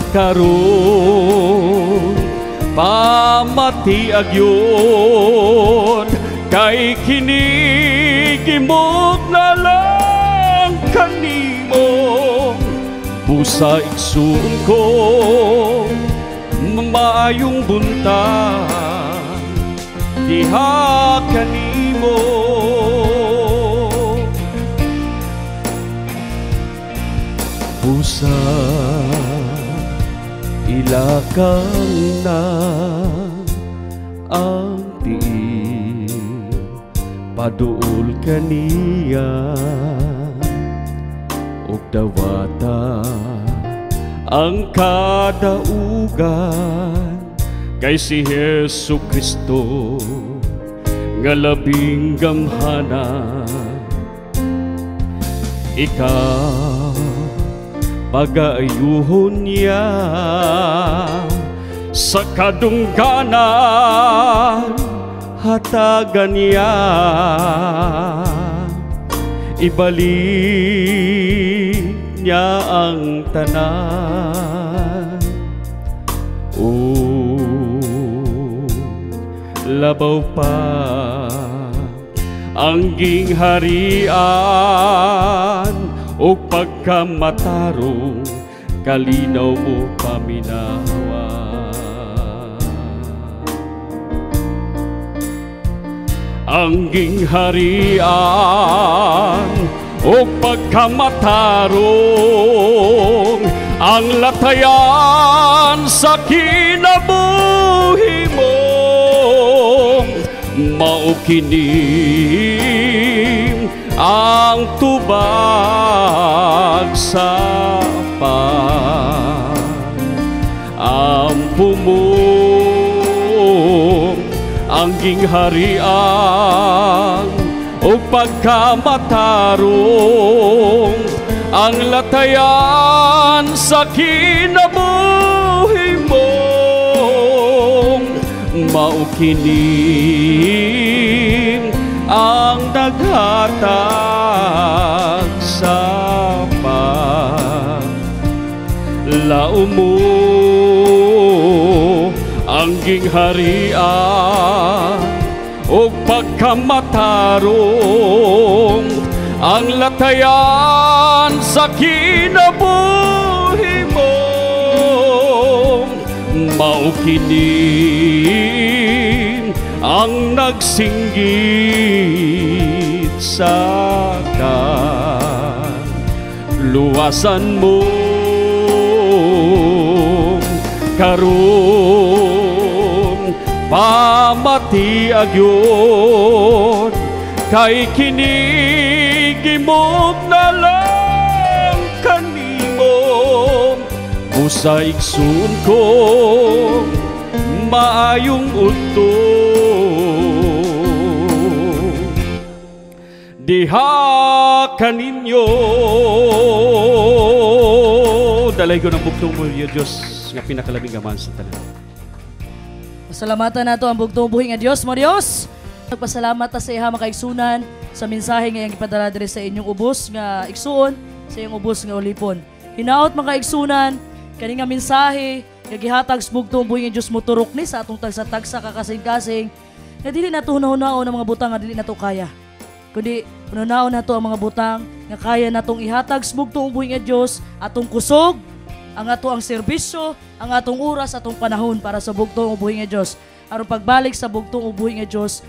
karon pamati agyon kay kinigimok na lang kanimo busa igsuon ko maayong buntag diha kanimo busa ilakang na ang tiil paduol kaniya ug dawata ang kadaugan kay si Hesu Kristo nga labing gamhana ikaw pag-aayuhon niya sa kadungganan hatagan niya ibalik niya ang tanan labaw pa ang gingharian o pagkamatarong kalinaw mo paminawa ang gingharian o pagkamatarong ang latayan sa kinabuhi mo maukinim ang tubag sa ampo mo ang gingharian o pagkamatarong ang latayan sa kinabuhi mo maukinim ang naghatag sa lao mo ang gingharian o pagkamatarong ang latayan sa kinabuhi mo maukinim ang nagsinggit sa luwasan mo karon pamati agyon kay kinigimok na lang kanimo busa igsoon ko maayong udto diha kaninyo dalay ko ng bugtong mo yung Diyos nga pinakalabing gaman sa tanan. Pasalamatan nato ang bugtong buhi nga Dios mo Dios. Nagpasalamat ta sa iha makaigsunan sa mensahe nga ipadala diri sa inyong ubos nga igsuon sa inyong ubos nga ulipon. Hinaot makaigsunan kani nga mensahe nga gihatag sa bugtong buhi nga Dios mo turok ni sa atong tagsa-tagsa kakasing-kasing nga dili nato hunahunahon ang mga butang nga dili nato kaya. Kundi hunahunaon nato ang mga butang nga kaya natong ihatag sa bugtong buhi nga Dios atong kusog ang ato ang serbisyo, ang atong oras, atong panahon para sa bugtong ubuhi nga Dios. Aron pagbalik sa bugtong ubuhi nga Dios,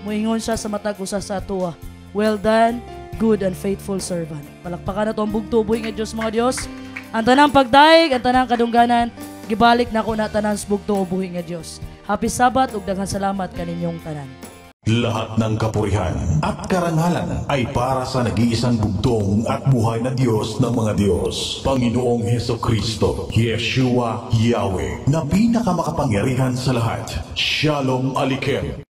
muingon siya sa matag usa sa atoa. Well done, good and faithful servant. Palakpakan nato ang bugtong ubuhi nga Dios mga Dios. Ang tanang pagdaig, ang tanang kadungganan, gibalik nako na tanan sa bugtong ubuhi nga Dios. Happy Sabbath ug daghang salamat kaninyong tanan. Lahat ng kapurihan at karangalan ay para sa nag-iisang bugtong at buhay na Diyos ng mga Diyos, Panginoong Hesukristo, Yeshua Yahweh, na pinakamakapangyarihan sa lahat. Shalom Aleichem.